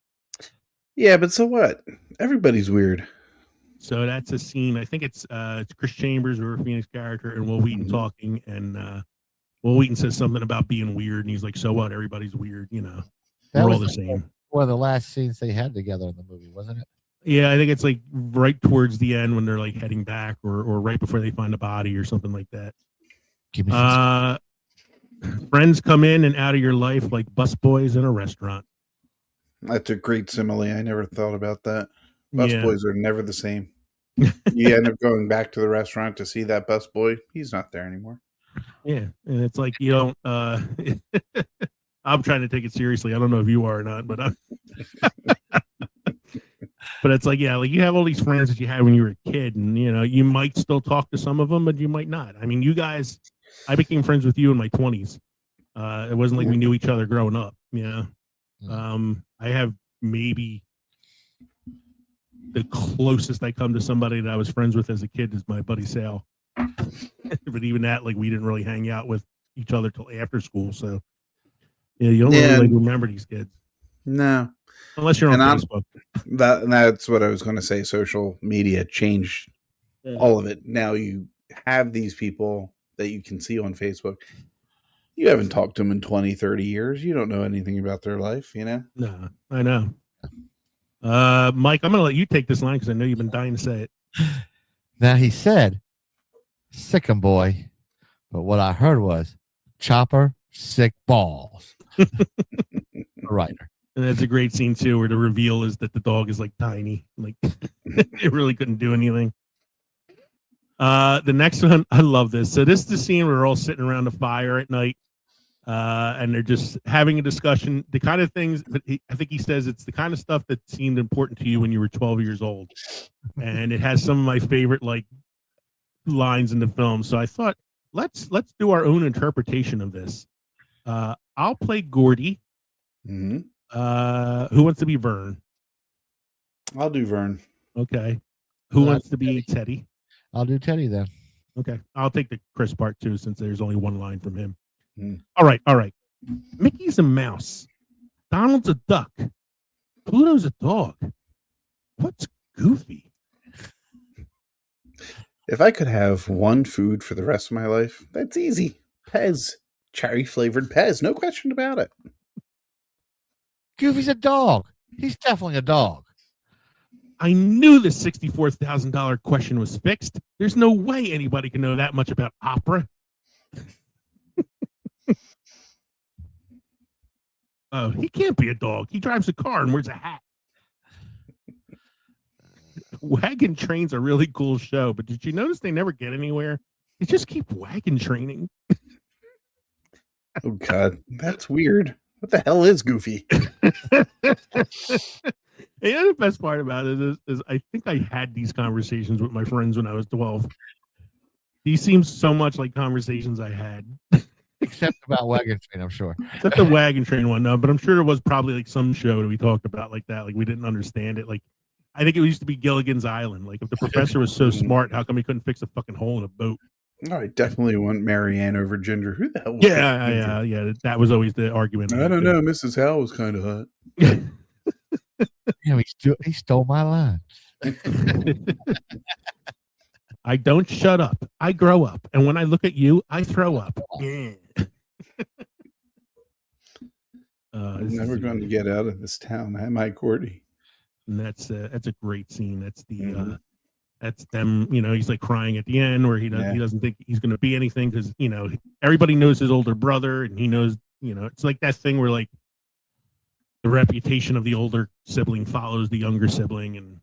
Yeah, but so what? Everybody's weird. So that's a scene. I think it's Chris Chambers, River Phoenix character, and Wil Wheaton talking, and Wil Wheaton says something about being weird, and he's like, "So what? Everybody's weird, We're all the same." One of the last scenes they had together in the movie, wasn't it? Yeah, I think it's like right towards the end when they're like heading back, or right before they find the body, or something like that. Friends come in and out of your life like busboys in a restaurant. That's a great simile. I never thought about that. Busboys are never the same. You end up going back to the restaurant to see that busboy. He's not there anymore. Yeah, and it's like you don't. I'm trying to take it seriously. I don't know if you are or not, but But it's like, yeah, like you have all these friends that you had when you were a kid, and you know, you might still talk to some of them, but you might not. I mean, you guys, I became friends with you in my 20s. It wasn't like we knew each other growing up. You know, I have maybe the closest I come to somebody that I was friends with as a kid is my buddy Sal. But even that, like, we didn't really hang out with each other till after school. So, yeah, you don't really like, remember these kids. No. Unless you're on Facebook. That's what I was going to say. Social media changed all of it. Now you have these people that you can see on Facebook. You haven't talked to them in 20, 30 years. You don't know anything about their life, you know? No, I know. Mike, I'm going to let you take this line because I know you've been dying to say it. Now, he said, sick 'em boy. But what I heard was, chopper, sick balls. Reiner. And that's a great scene, too, where the reveal is that the dog is, like, tiny. Like, it really couldn't do anything. The next one, I love this. So this is the scene where we're all sitting around the fire at night. And they're just having a discussion, the kind of things, but I think he says it's the kind of stuff that seemed important to you when you were 12 years old. And it has some of my favorite, like, lines in the film. So I thought, let's do our own interpretation of this. I'll play Gordie. Mm-hmm. Who wants to be Vern? I'll do Vern. Okay. Who wants to be Teddy? I'll do Teddy then. Okay. I'll take the Chris part too, since there's only one line from him. Mm. All right. Mickey's a mouse. Donald's a duck. Pluto's a dog. What's Goofy? If I could have one food for the rest of my life, that's easy. Pez. Cherry flavored Pez. No question about it. Goofy's a dog. He's definitely a dog. I knew the $64,000 question was fixed. There's no way anybody can know that much about opera. Oh, he can't be a dog. He drives a car and wears a hat. Wagon Train's a really cool show, but did you notice they never get anywhere? They just keep wagon training. Oh, God. That's weird. What the hell is Goofy? And the best part about it is I think I had these conversations with my friends when I was 12. These seem so much like conversations I had. Except about Wagon Train, I'm sure. Except the Wagon Train one, no, but I'm sure there was probably like some show that we talked about like that. Like we didn't understand it. Like I think it used to be Gilligan's Island. Like if the professor was so smart, how come he couldn't fix a fucking hole in a boat? No, I definitely want Marianne over Ginger. Who the hell was Yeah. That was always the argument. I don't know. Mrs. Howell was kind of hot. Yeah, he stole my line. I don't shut up. I grow up. And when I look at you, I throw up. I'm never going to get out of this town. Am I, Gordie? And that's a great scene. That's the that's them. You know, he's like crying at the end where he doesn't think he's going to be anything because you know everybody knows his older brother and he knows it's like that thing where like the reputation of the older sibling follows the younger sibling, and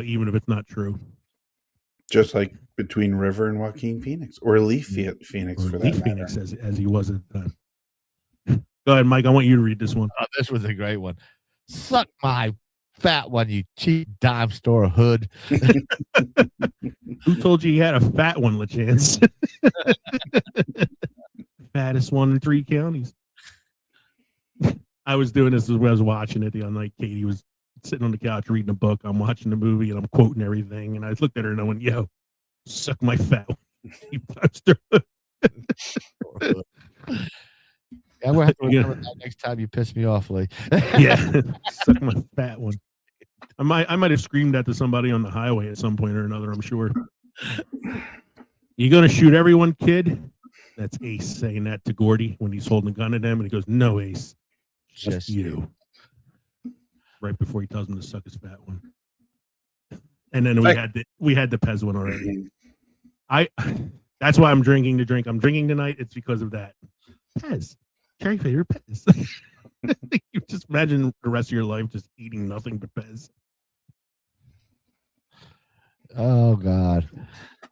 even if it's not true. Just like between River and Joaquin Phoenix, or Leaf Phoenix, for that matter. Phoenix, as he was at the time. Go ahead, Mike. I want you to read this one. Oh, this was a great one. Suck my fat one, you cheap dime store hood. Who told you he had a fat one, LaChance? Fattest one in 3 counties. I was doing this as I was watching it the other night. Katie was sitting on the couch reading a book. I'm watching the movie and I'm quoting everything. And I looked at her and I went, "Yo, suck my fat one." I will have to remember that next time you piss me off, Lee. Yeah, suck my fat one. I might have screamed that to somebody on the highway at some point or another, I'm sure. "You gonna shoot everyone, kid?" That's Ace saying that to Gordie when he's holding a gun at him, and he goes, "No, Ace, just you." Right before he tells him to suck his fat one. And then we had the Pez one already. That's why I'm drinking the drink I'm drinking tonight. It's because of that. Pez. Cherry flavored Pez. You just imagine the rest of your life just eating nothing but Pez. Oh, God.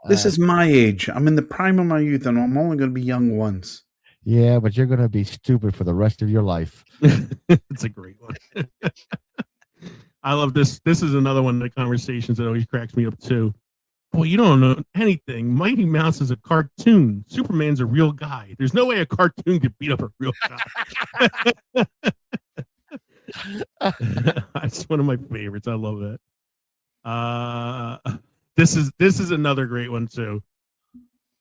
This is my age. I'm in the prime of my youth, and I'm only going to be young once. Yeah, but you're going to be stupid for the rest of your life. It's a great one. I love this. This is another one of the conversations that always cracks me up too. Boy, you don't know anything. Mighty Mouse is a cartoon. Superman's a real guy. There's no way a cartoon could beat up a real guy. That's one of my favorites. I love that. This is another great one too.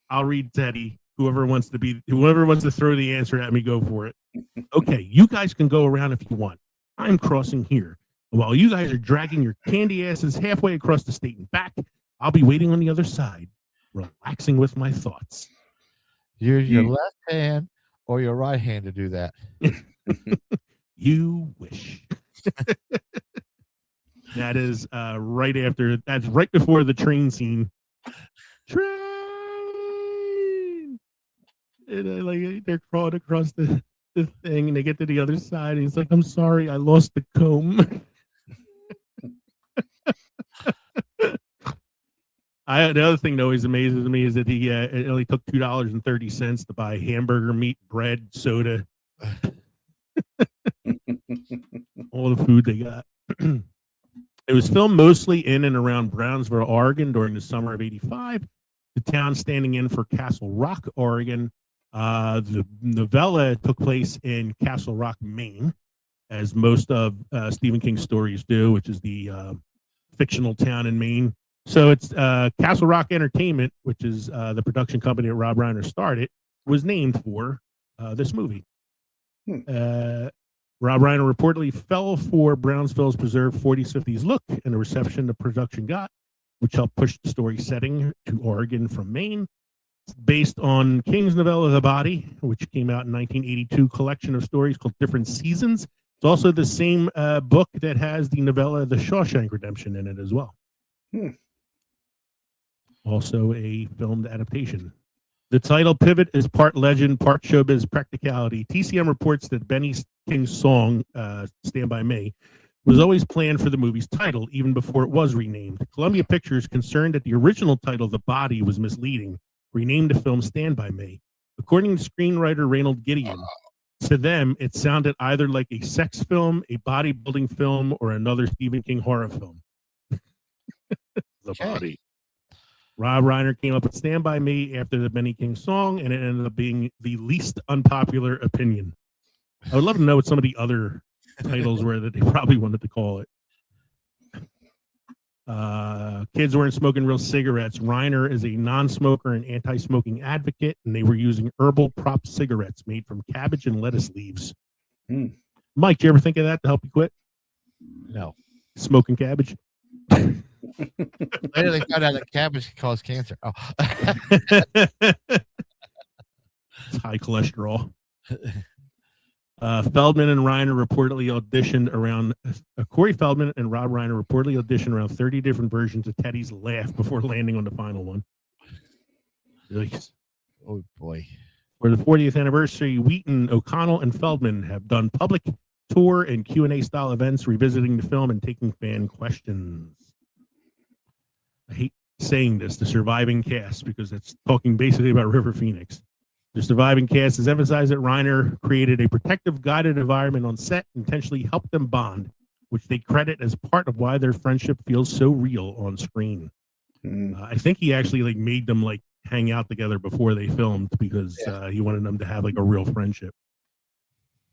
I'll read Teddy. Whoever wants to throw the answer at me, go for it. Okay, you guys can go around if you want. I'm crossing here. While you guys are dragging your candy asses halfway across the state and back, I'll be waiting on the other side, relaxing with my thoughts. Use your left hand or your right hand to do that. You wish. That is right after. That's right before the train scene. Train. And like they're crawling across the thing, and they get to the other side. And he's like, "I'm sorry, I lost the comb." The other thing that always amazes me is that he it only took $2.30 to buy hamburger meat, bread, soda, all the food they got. It was filmed mostly in and around Brownsville, Oregon during the summer of '85. The town standing in for Castle Rock, Oregon. The novella took place in Castle Rock, Maine, as most of Stephen King's stories do, which is the fictional town in Maine. So it's Castle Rock Entertainment, which is the production company that Rob Reiner started, was named for this movie. Rob Reiner reportedly fell for Brownsville's preserved 40s, 50s look and the reception the production got, which helped push the story setting to Oregon from Maine. It's based on King's novella The Body, which came out in 1982, collection of stories called Different Seasons. It's also the same book that has the novella The Shawshank Redemption in it as well. Also a filmed adaptation. The title pivot is part legend, part showbiz practicality. TCM reports that Benny King's song, Stand By Me, was always planned for the movie's title, even before it was renamed. Columbia Pictures, concerned that the original title, The Body, was misleading, renamed the film Stand By Me. According to screenwriter Reynold Gideon, to them, it sounded either like a sex film, a bodybuilding film, or another Stephen King horror film. The Body. Rob Reiner came up with Stand By Me after the Benny King song, and it ended up being the least unpopular opinion. I would love to know what some of the other titles were that they probably wanted to call it. Kids weren't smoking real cigarettes. Reiner is a non-smoker and anti-smoking advocate, and they were using herbal prop cigarettes made from cabbage and lettuce leaves. Mike, do you ever think of that to help you quit? No. Smoking cabbage? Later they found out that cabbage can cause cancer. Oh. It's high cholesterol. Feldman and Reiner reportedly auditioned around Corey Feldman and Rob Reiner reportedly auditioned around 30 different versions of Teddy's Laugh before landing on the final one. Yikes. Oh boy. For the 40th anniversary, Wheaton, O'Connell, and Feldman have done public tour and Q&A style events revisiting the film and taking fan questions. I hate saying this, the surviving cast, because it's talking basically about River Phoenix. The surviving cast has emphasized that Reiner created a protective, guided environment on set, intentionally helped them bond, which they credit as part of why their friendship feels so real on screen. I think he actually made them hang out together before they filmed because he wanted them to have a real friendship.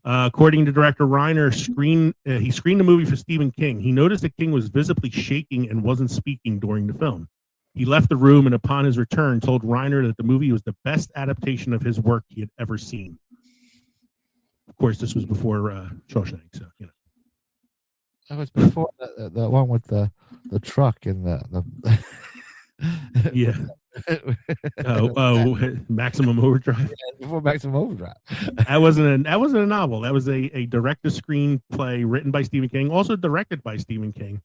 According to director Reiner, he screened the movie for Stephen King. He noticed that King was visibly shaking and wasn't speaking during the film. He left the room and upon his return told Reiner that the movie was the best adaptation of his work he had ever seen. Of course, this was before Shawshank, so you know. That was before the one with the truck and the yeah. Maximum Overdrive. Yeah, before Maximum Overdrive. That wasn't a novel. That was a direct-to-screen play written by Stephen King, also directed by Stephen King.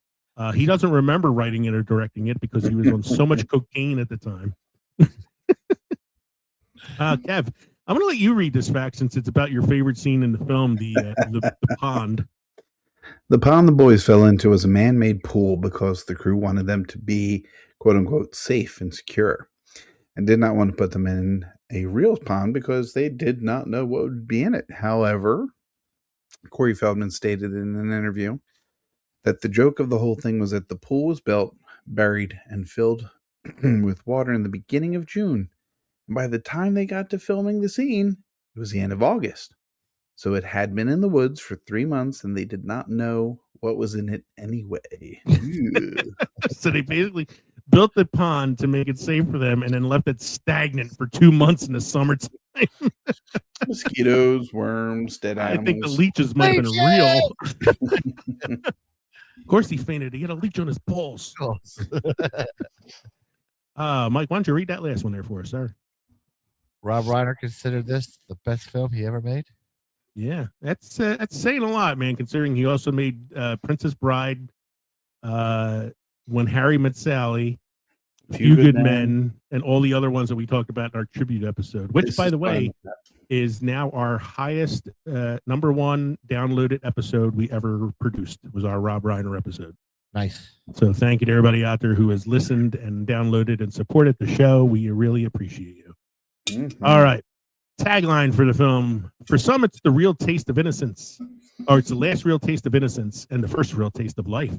He doesn't remember writing it or directing it because he was on so much cocaine at the time. Kev, I'm going to let you read this fact since it's about your favorite scene in the film, the pond. The pond the boys fell into was a man-made pool because the crew wanted them to be, quote-unquote, safe and secure, and did not want to put them in a real pond because they did not know what would be in it. However, Corey Feldman stated in an interview that the joke of the whole thing was that the pool was built, buried, and filled with water in the beginning of June. And by the time they got to filming the scene, it was the end of August. So it had been in the woods for 3 months, and they did not know what was in it anyway. So they basically built the pond to make it safe for them and then left it stagnant for 2 months in the summertime. Mosquitoes, worms, dead animals. I think the leeches might have been real. Of course he fainted. He had a leech on his balls. Mike, why don't you read that last one there for us, sir? Rob Reiner considered this the best film he ever made. Yeah, that's saying a lot, man, considering he also made Princess Bride, When Harry Met Sally, Few Good Men, and all the other ones that we talked about in our tribute episode, which, by the way, is now our highest number one downloaded episode we ever produced. It was our Rob Reiner episode. Nice. So thank you to everybody out there who has listened and downloaded and supported the show. We really appreciate you. Mm-hmm. All right. Tagline for the film. For some, it's the real taste of innocence, or it's the last real taste of innocence and the first real taste of life.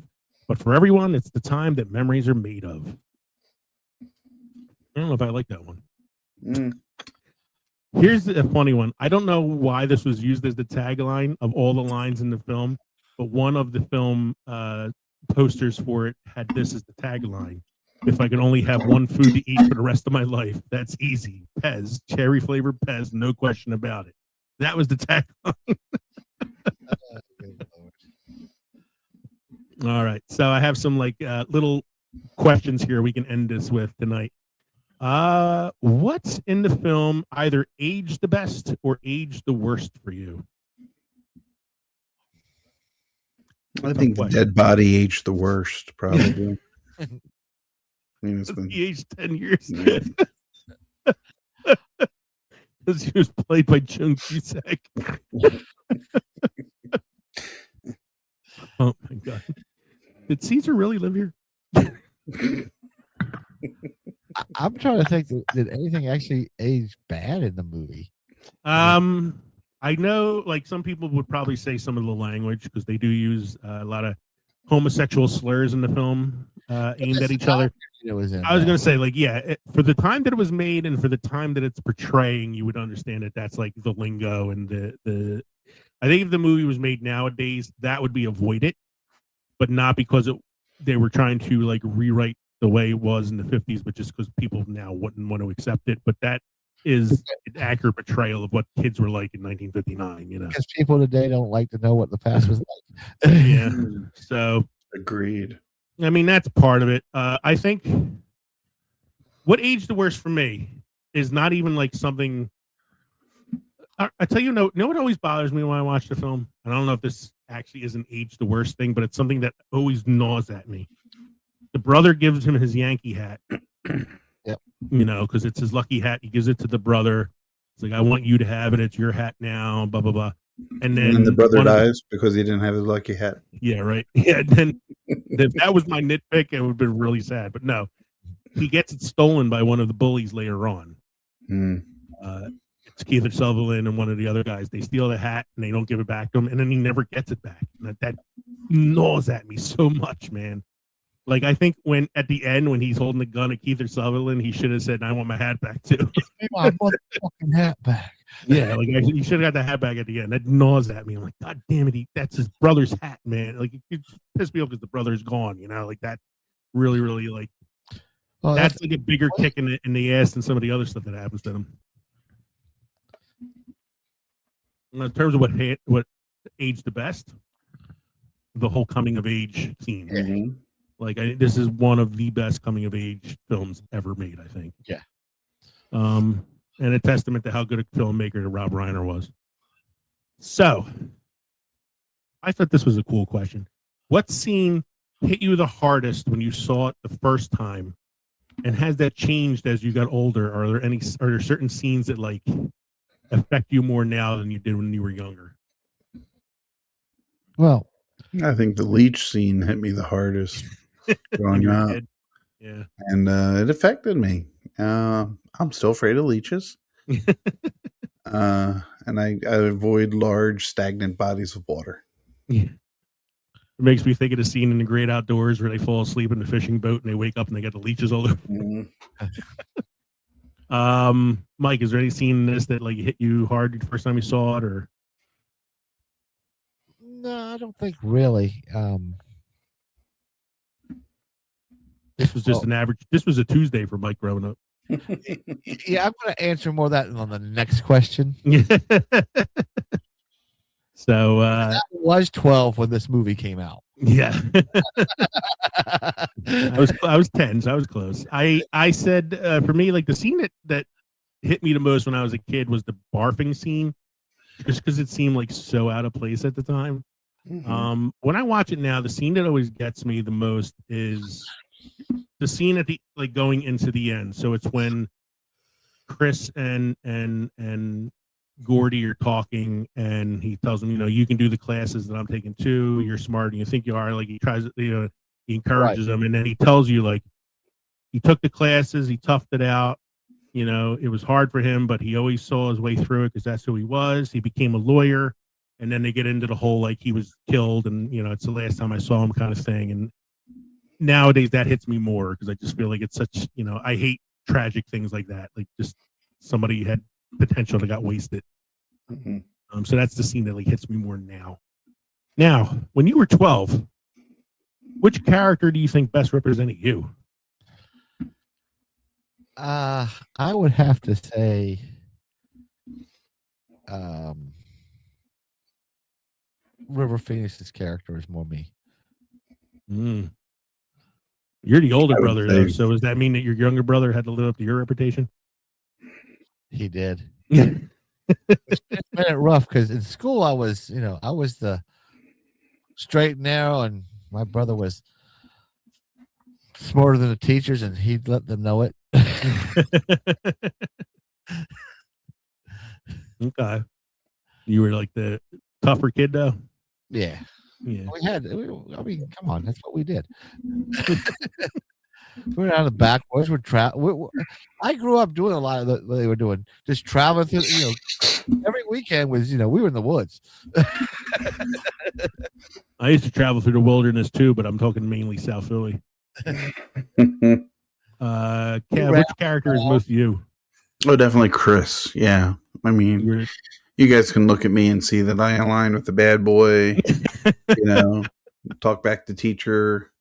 But for everyone, it's the time that memories are made of. I don't know if I like that one. Here's a funny one. I don't know why this was used as the tagline of all the lines in the film, but one of the film posters for it had this as the tagline. If I could only have one food to eat for the rest of my life, that's easy. Pez, cherry flavored Pez, no question about it. That was the tagline. All right. So I have some little questions here we can end this with tonight. What's in the film either aged the best or aged the worst for you? I think the dead body aged the worst, probably. I mean, he aged 10 years. Because he was played by Joan Cusack. Oh my God. Did Caesar really live here? I'm trying to think, did anything actually age bad in the movie? I know, some people would probably say some of the language because they do use a lot of homosexual slurs in the film aimed at each other. I was going to say, for the time that it was made and for the time that it's portraying, you would understand that that's like the lingo and the. I think if the movie was made nowadays, that would be avoided, but not because they were trying to rewrite the way it was in the 50s, but just because people now wouldn't want to accept it. But that is an accurate portrayal of what kids were like in 1959, Because people today don't like to know what the past was like. Yeah. So agreed. I mean, that's part of it. I think what aged the worst for me is not even something. I tell you, what always bothers me when I watch the film, and I don't know if this actually isn't age the worst thing, but it's something that always gnaws at me. The brother gives him his Yankee hat. Yep. Because it's his lucky hat. He gives it to the brother. It's like, I want you to have it. It's your hat now, blah, blah, blah. And then the brother dies because he didn't have his lucky hat. Yeah, right. Yeah, then if that was my nitpick, it would have been really sad. But no, he gets it stolen by one of the bullies later on. It's Keith Sutherland and one of the other guys. They steal the hat and they don't give it back to him, and then he never gets it back. That gnaws at me so much, man. I think at the end when he's holding the gun at Keith Sutherland, he should have said, "I want my hat back too." Give me my motherfucking hat back. Yeah, he should have got the hat back at the end. That gnaws at me. I'm like, God damn it, that's his brother's hat, man. It pissed me off because the brother's gone. That really, really that's a bigger kick in the ass than some of the other stuff that happens to him. In terms of what aged the best, the whole coming of age scene. Mm-hmm. This is one of the best coming of age films ever made, I think. Yeah. And a testament to how good a filmmaker Rob Reiner was. So, I thought this was a cool question. What scene hit you the hardest when you saw it the first time, and has that changed as you got older? Are there certain scenes that affect you more now than you did when you were younger? Well, I think the leech scene hit me the hardest growing up. Yeah. And it affected me. I'm still afraid of leeches. And I avoid large, stagnant bodies of water. Yeah. It makes me think of the scene in The Great Outdoors where they fall asleep in the fishing boat and they wake up and they got the leeches all over. Mike, is there any scene in this that like hit you hard the first time you saw it, or? No, I don't think really. This was just an average. This was a Tuesday for Mike growing up. Yeah, I'm going to answer more of that on the next question. So I was 12 when this movie came out. Yeah. I was 10, so I was close. I said for me, like the scene that hit me the most when I was a kid was the barfing scene, just because it seemed like so out of place at the time. Mm-hmm. When I watch it now, the scene that always gets me the most is the scene at the like going into the end. So it's when Chris and Gordie are talking, and he tells him, you can do the classes that I'm taking too. You're smart, and you think you are. Like he tries, he encourages him, and then he tells you like he took the classes, he toughed it out. It was hard for him, but he always saw his way through it because that's who he was. He became a lawyer, and then they get into the whole like he was killed, and it's the last time I saw him kind of thing. And nowadays that hits me more because I just feel like it's such, I hate tragic things like that. Like just somebody had potential that got wasted. Mm-hmm. So that's the scene that like hits me more now. Now, when you were 12, which character do you think best represented you? I would have to say River Phoenix's character is more me. You're the older brother, though, so does that mean that your younger brother had to live up to your reputation? He did. It's made it rough because in school I was the straight and narrow, and my brother was smarter than the teachers, and he'd let them know it. Okay. You were like the tougher kid, though? Yeah. Yeah. Come on, that's what we did. We were out of the backwoods. I grew up doing a lot of what they were doing, just traveling through. Every weekend was, we were in the woods. I used to travel through the wilderness too, but I'm talking mainly South Philly. Kev, which character is most you? Oh, definitely Chris. Yeah, I mean, you guys can look at me and see that I align with the bad boy. Talk back to teacher.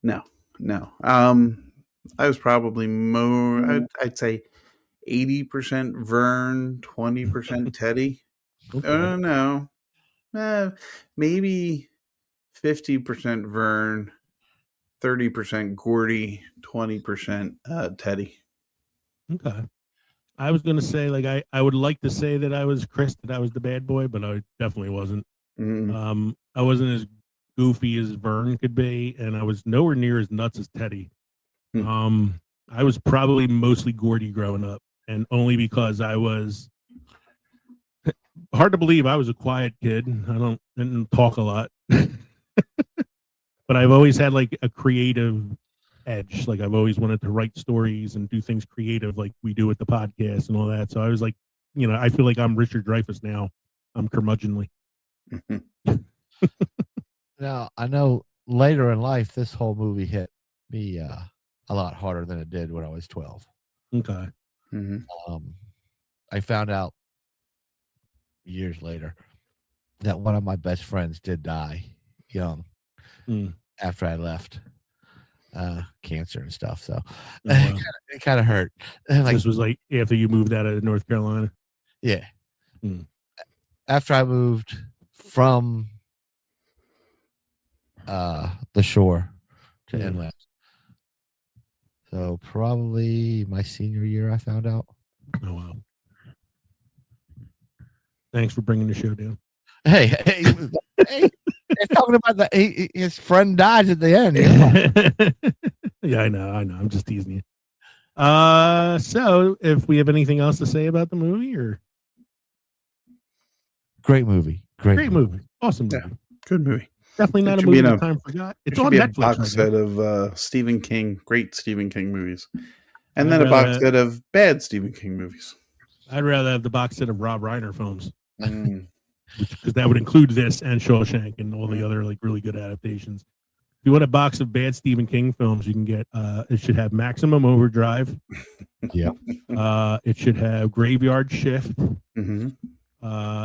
No. I was probably more. I'd say 80% Vern, 20% Teddy. Okay. No, maybe 50% Vern, 30% Gordie, 20% Teddy. Okay. I was gonna say like I would like to say that I was Chris, that I was the bad boy, but I definitely wasn't. Mm. I wasn't as goofy as Vern could be, and I was nowhere near as nuts as Teddy. I was probably mostly Gordie growing up, and only because I was hard to believe I was a quiet kid. I didn't talk a lot, but I've always had like a creative edge. Like I've always wanted to write stories and do things creative, like we do with the podcast and all that. So I was like, I feel like I'm Richard Dreyfuss now. I'm curmudgeonly. Now, I know later in life, this whole movie hit me a lot harder than it did when I was 12. Okay. Mm-hmm. I found out years later that one of my best friends did die young after I left. Cancer and stuff. So it kind of hurt. Like, this was like after you moved out of North Carolina? Yeah. After I moved from the shore to inland. So probably my senior year I found out. Oh, wow. Thanks for bringing the show down. Hey, talking about his friend dies at the end. Yeah, I know. I'm just teasing you. So if we have anything else to say about the movie, or great movie. Great movie. Awesome movie. Yeah, good movie. Definitely not a movie that time forgot. It's on Netflix. A box set of Stephen King, great Stephen King movies, and then a box set of bad Stephen King movies. I'd rather have the box set of Rob Reiner films. because that would include this and Shawshank and all the other like really good adaptations. If you want a box of bad Stephen King films, you can get. It should have Maximum Overdrive. Yeah. It should have Graveyard Shift. Mm-hmm.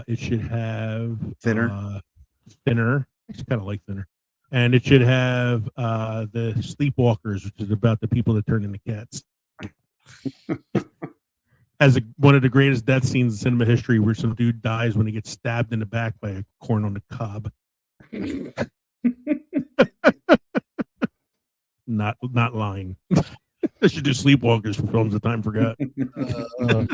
It should have Thinner. Thinner. I actually kind of like Thinner. And it should have the Sleepwalkers, which is about the people that turn into cats. As one of the greatest death scenes in cinema history, where some dude dies when he gets stabbed in the back by a corn on the cob. Not lying. I should do Sleepwalkers for films that time forgot. God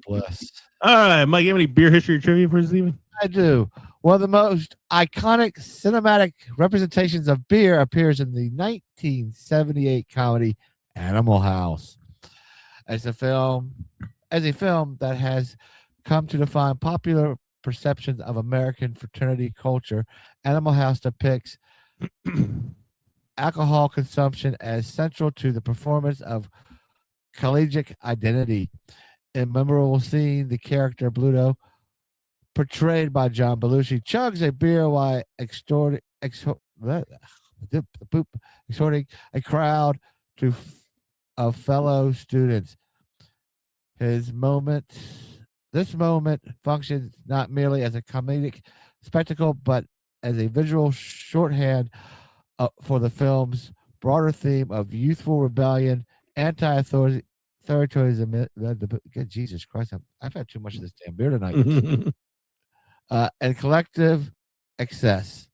bless. All right, Mike, you have any beer history trivia for us, Steven? I do. One of the most iconic cinematic representations of beer appears in the 1978 comedy Animal House. As a film that has come to define popular perceptions of American fraternity culture, Animal House depicts alcohol consumption as central to the performance of collegiate identity. In a memorable scene, the character Bluto, portrayed by John Belushi, chugs a beer while exhorting a crowd of fellow students. This moment functions not merely as a comedic spectacle, but as a visual shorthand for the film's broader theme of youthful rebellion, anti-authoritarianism. Jesus Christ, I've had too much of this damn beer tonight. And collective excess.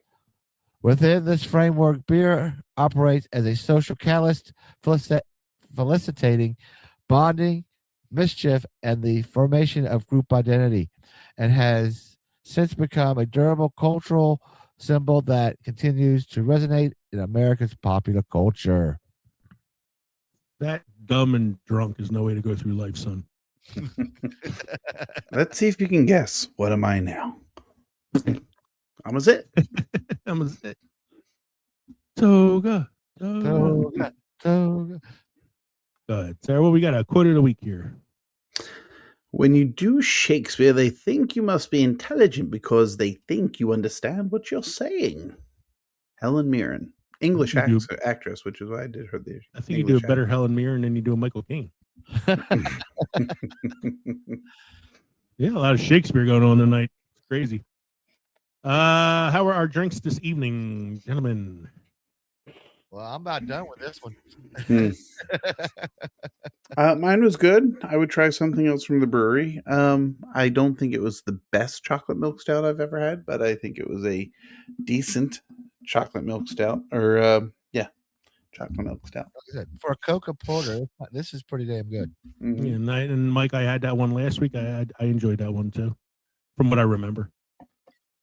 Within this framework, beer operates as a social catalyst, felicitating bonding, mischief, and the formation of group identity, and has since become a durable cultural symbol that continues to resonate in America's popular culture. That dumb and drunk is no way to go through life, son. Let's see if you can guess. What am I now? I'm a zit. I'm a zit. Toga. Toga. Go ahead, Sarah. Well, we got a quote of the week here. When you do Shakespeare, they think you must be intelligent because they think you understand what you're saying. Helen Mirren, English actress, which is why I did her there. I think English you do a better Helen Mirren than you do a Michael Caine. Yeah, a lot of Shakespeare going on tonight. It's crazy. How are our drinks this evening, gentlemen? Well, I'm about done with this one. Mine was good. I would try something else from the brewery. I don't think it was the best chocolate milk stout I've ever had, but I think it was a decent chocolate milk stout. Chocolate milk stout. For a Coca Porter, this is pretty damn good. Mm-hmm. Yeah, and Mike, I had that one last week. I enjoyed that one too, from what I remember.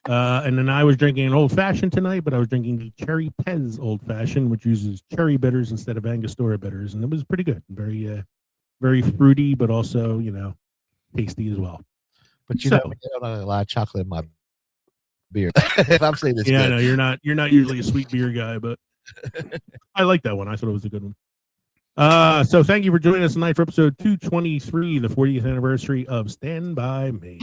And then I was drinking an old fashioned tonight, but I was drinking the Cherry Pez old fashioned, which uses cherry bitters instead of Angostura bitters, and it was pretty good. Very, very fruity, but also tasty as well. But you don't have a lot of chocolate in my beer. If I'm saying this, yeah, no, you're not usually a sweet beer guy, but I like that one. I thought it was a good one. So thank you for joining us tonight for episode 223, the 40th anniversary of Stand By Me.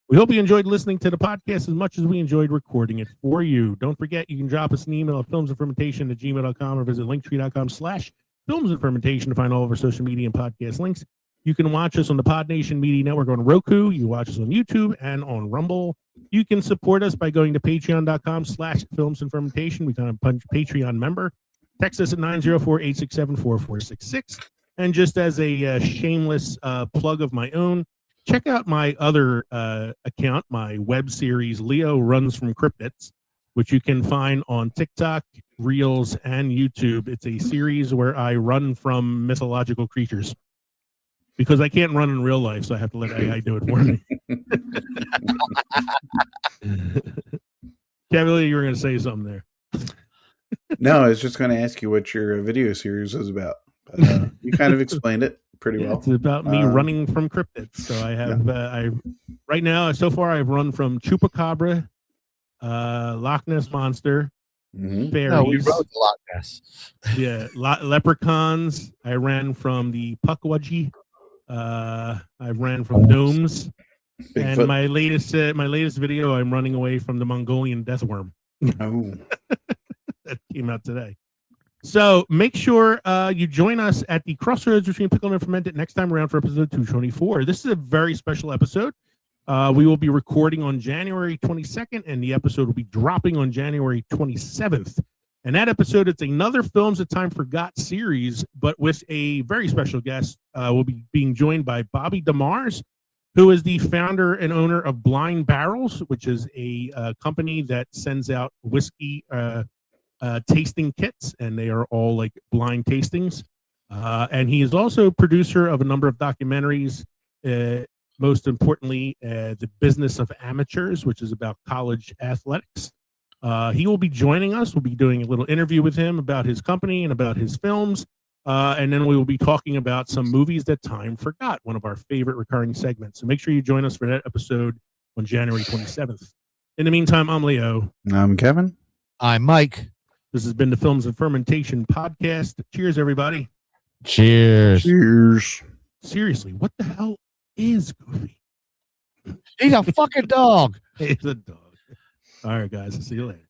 We hope you enjoyed listening to the podcast as much as we enjoyed recording it for you. Don't forget, you can drop us an email at filmsandfermentation@gmail.com or visit linktree.com/filmsandfermentation to find all of our social media and podcast links. You can watch us on the Pod Nation Media Network on Roku. You watch us on YouTube and on Rumble. You can support us by going to patreon.com/filmsandfermentation. Become a Patreon member. Text us at 904-867-4466. And just as a shameless plug of my own, check out my other account, my web series, Leo Runs from Cryptids, which you can find on TikTok, Reels, and YouTube. It's a series where I run from mythological creatures. Because I can't run in real life, so I have to let AI do it for me. Kevin, you were going to say something there. No, I was just going to ask you what your video series was about. But, you kind of explained it pretty well. It's about me running from cryptids. So I have, right now, so far, I've run from Chupacabra, Loch Ness Monster, fairies. No, we rode the Loch Ness. Yeah, leprechauns. I ran from the Pukwudgie. I ran from gnomes. And Bigfoot. my latest video, I'm running away from the Mongolian death worm. Oh, That came out today. So make sure you join us at the crossroads between pickled and fermented next time around for episode 224. This is a very special episode. We will be recording on January 22nd, and the episode will be dropping on January 27th. And that episode, it's another Films That Time Forgot series, but with a very special guest. We'll be being joined by Bobby DeMars, who is the founder and owner of Blind Barrels, which is a company that sends out whiskey tasting kits, and they are all like blind tastings. And he is also producer of a number of documentaries, most importantly, The Business of Amateurs, which is about college athletics. He will be joining us. We'll be doing a little interview with him about his company and about his films. And then we will be talking about some movies that time forgot, one of our favorite recurring segments. So make sure you join us for that episode on January 27th. In the meantime, I'm Leo. I'm Kevin. I'm Mike. This has been the Films and Fermentation podcast. Cheers, everybody. Cheers. Cheers. Seriously, what the hell is Goofy? He's a fucking dog. He's a dog. All right, guys. I'll see you later.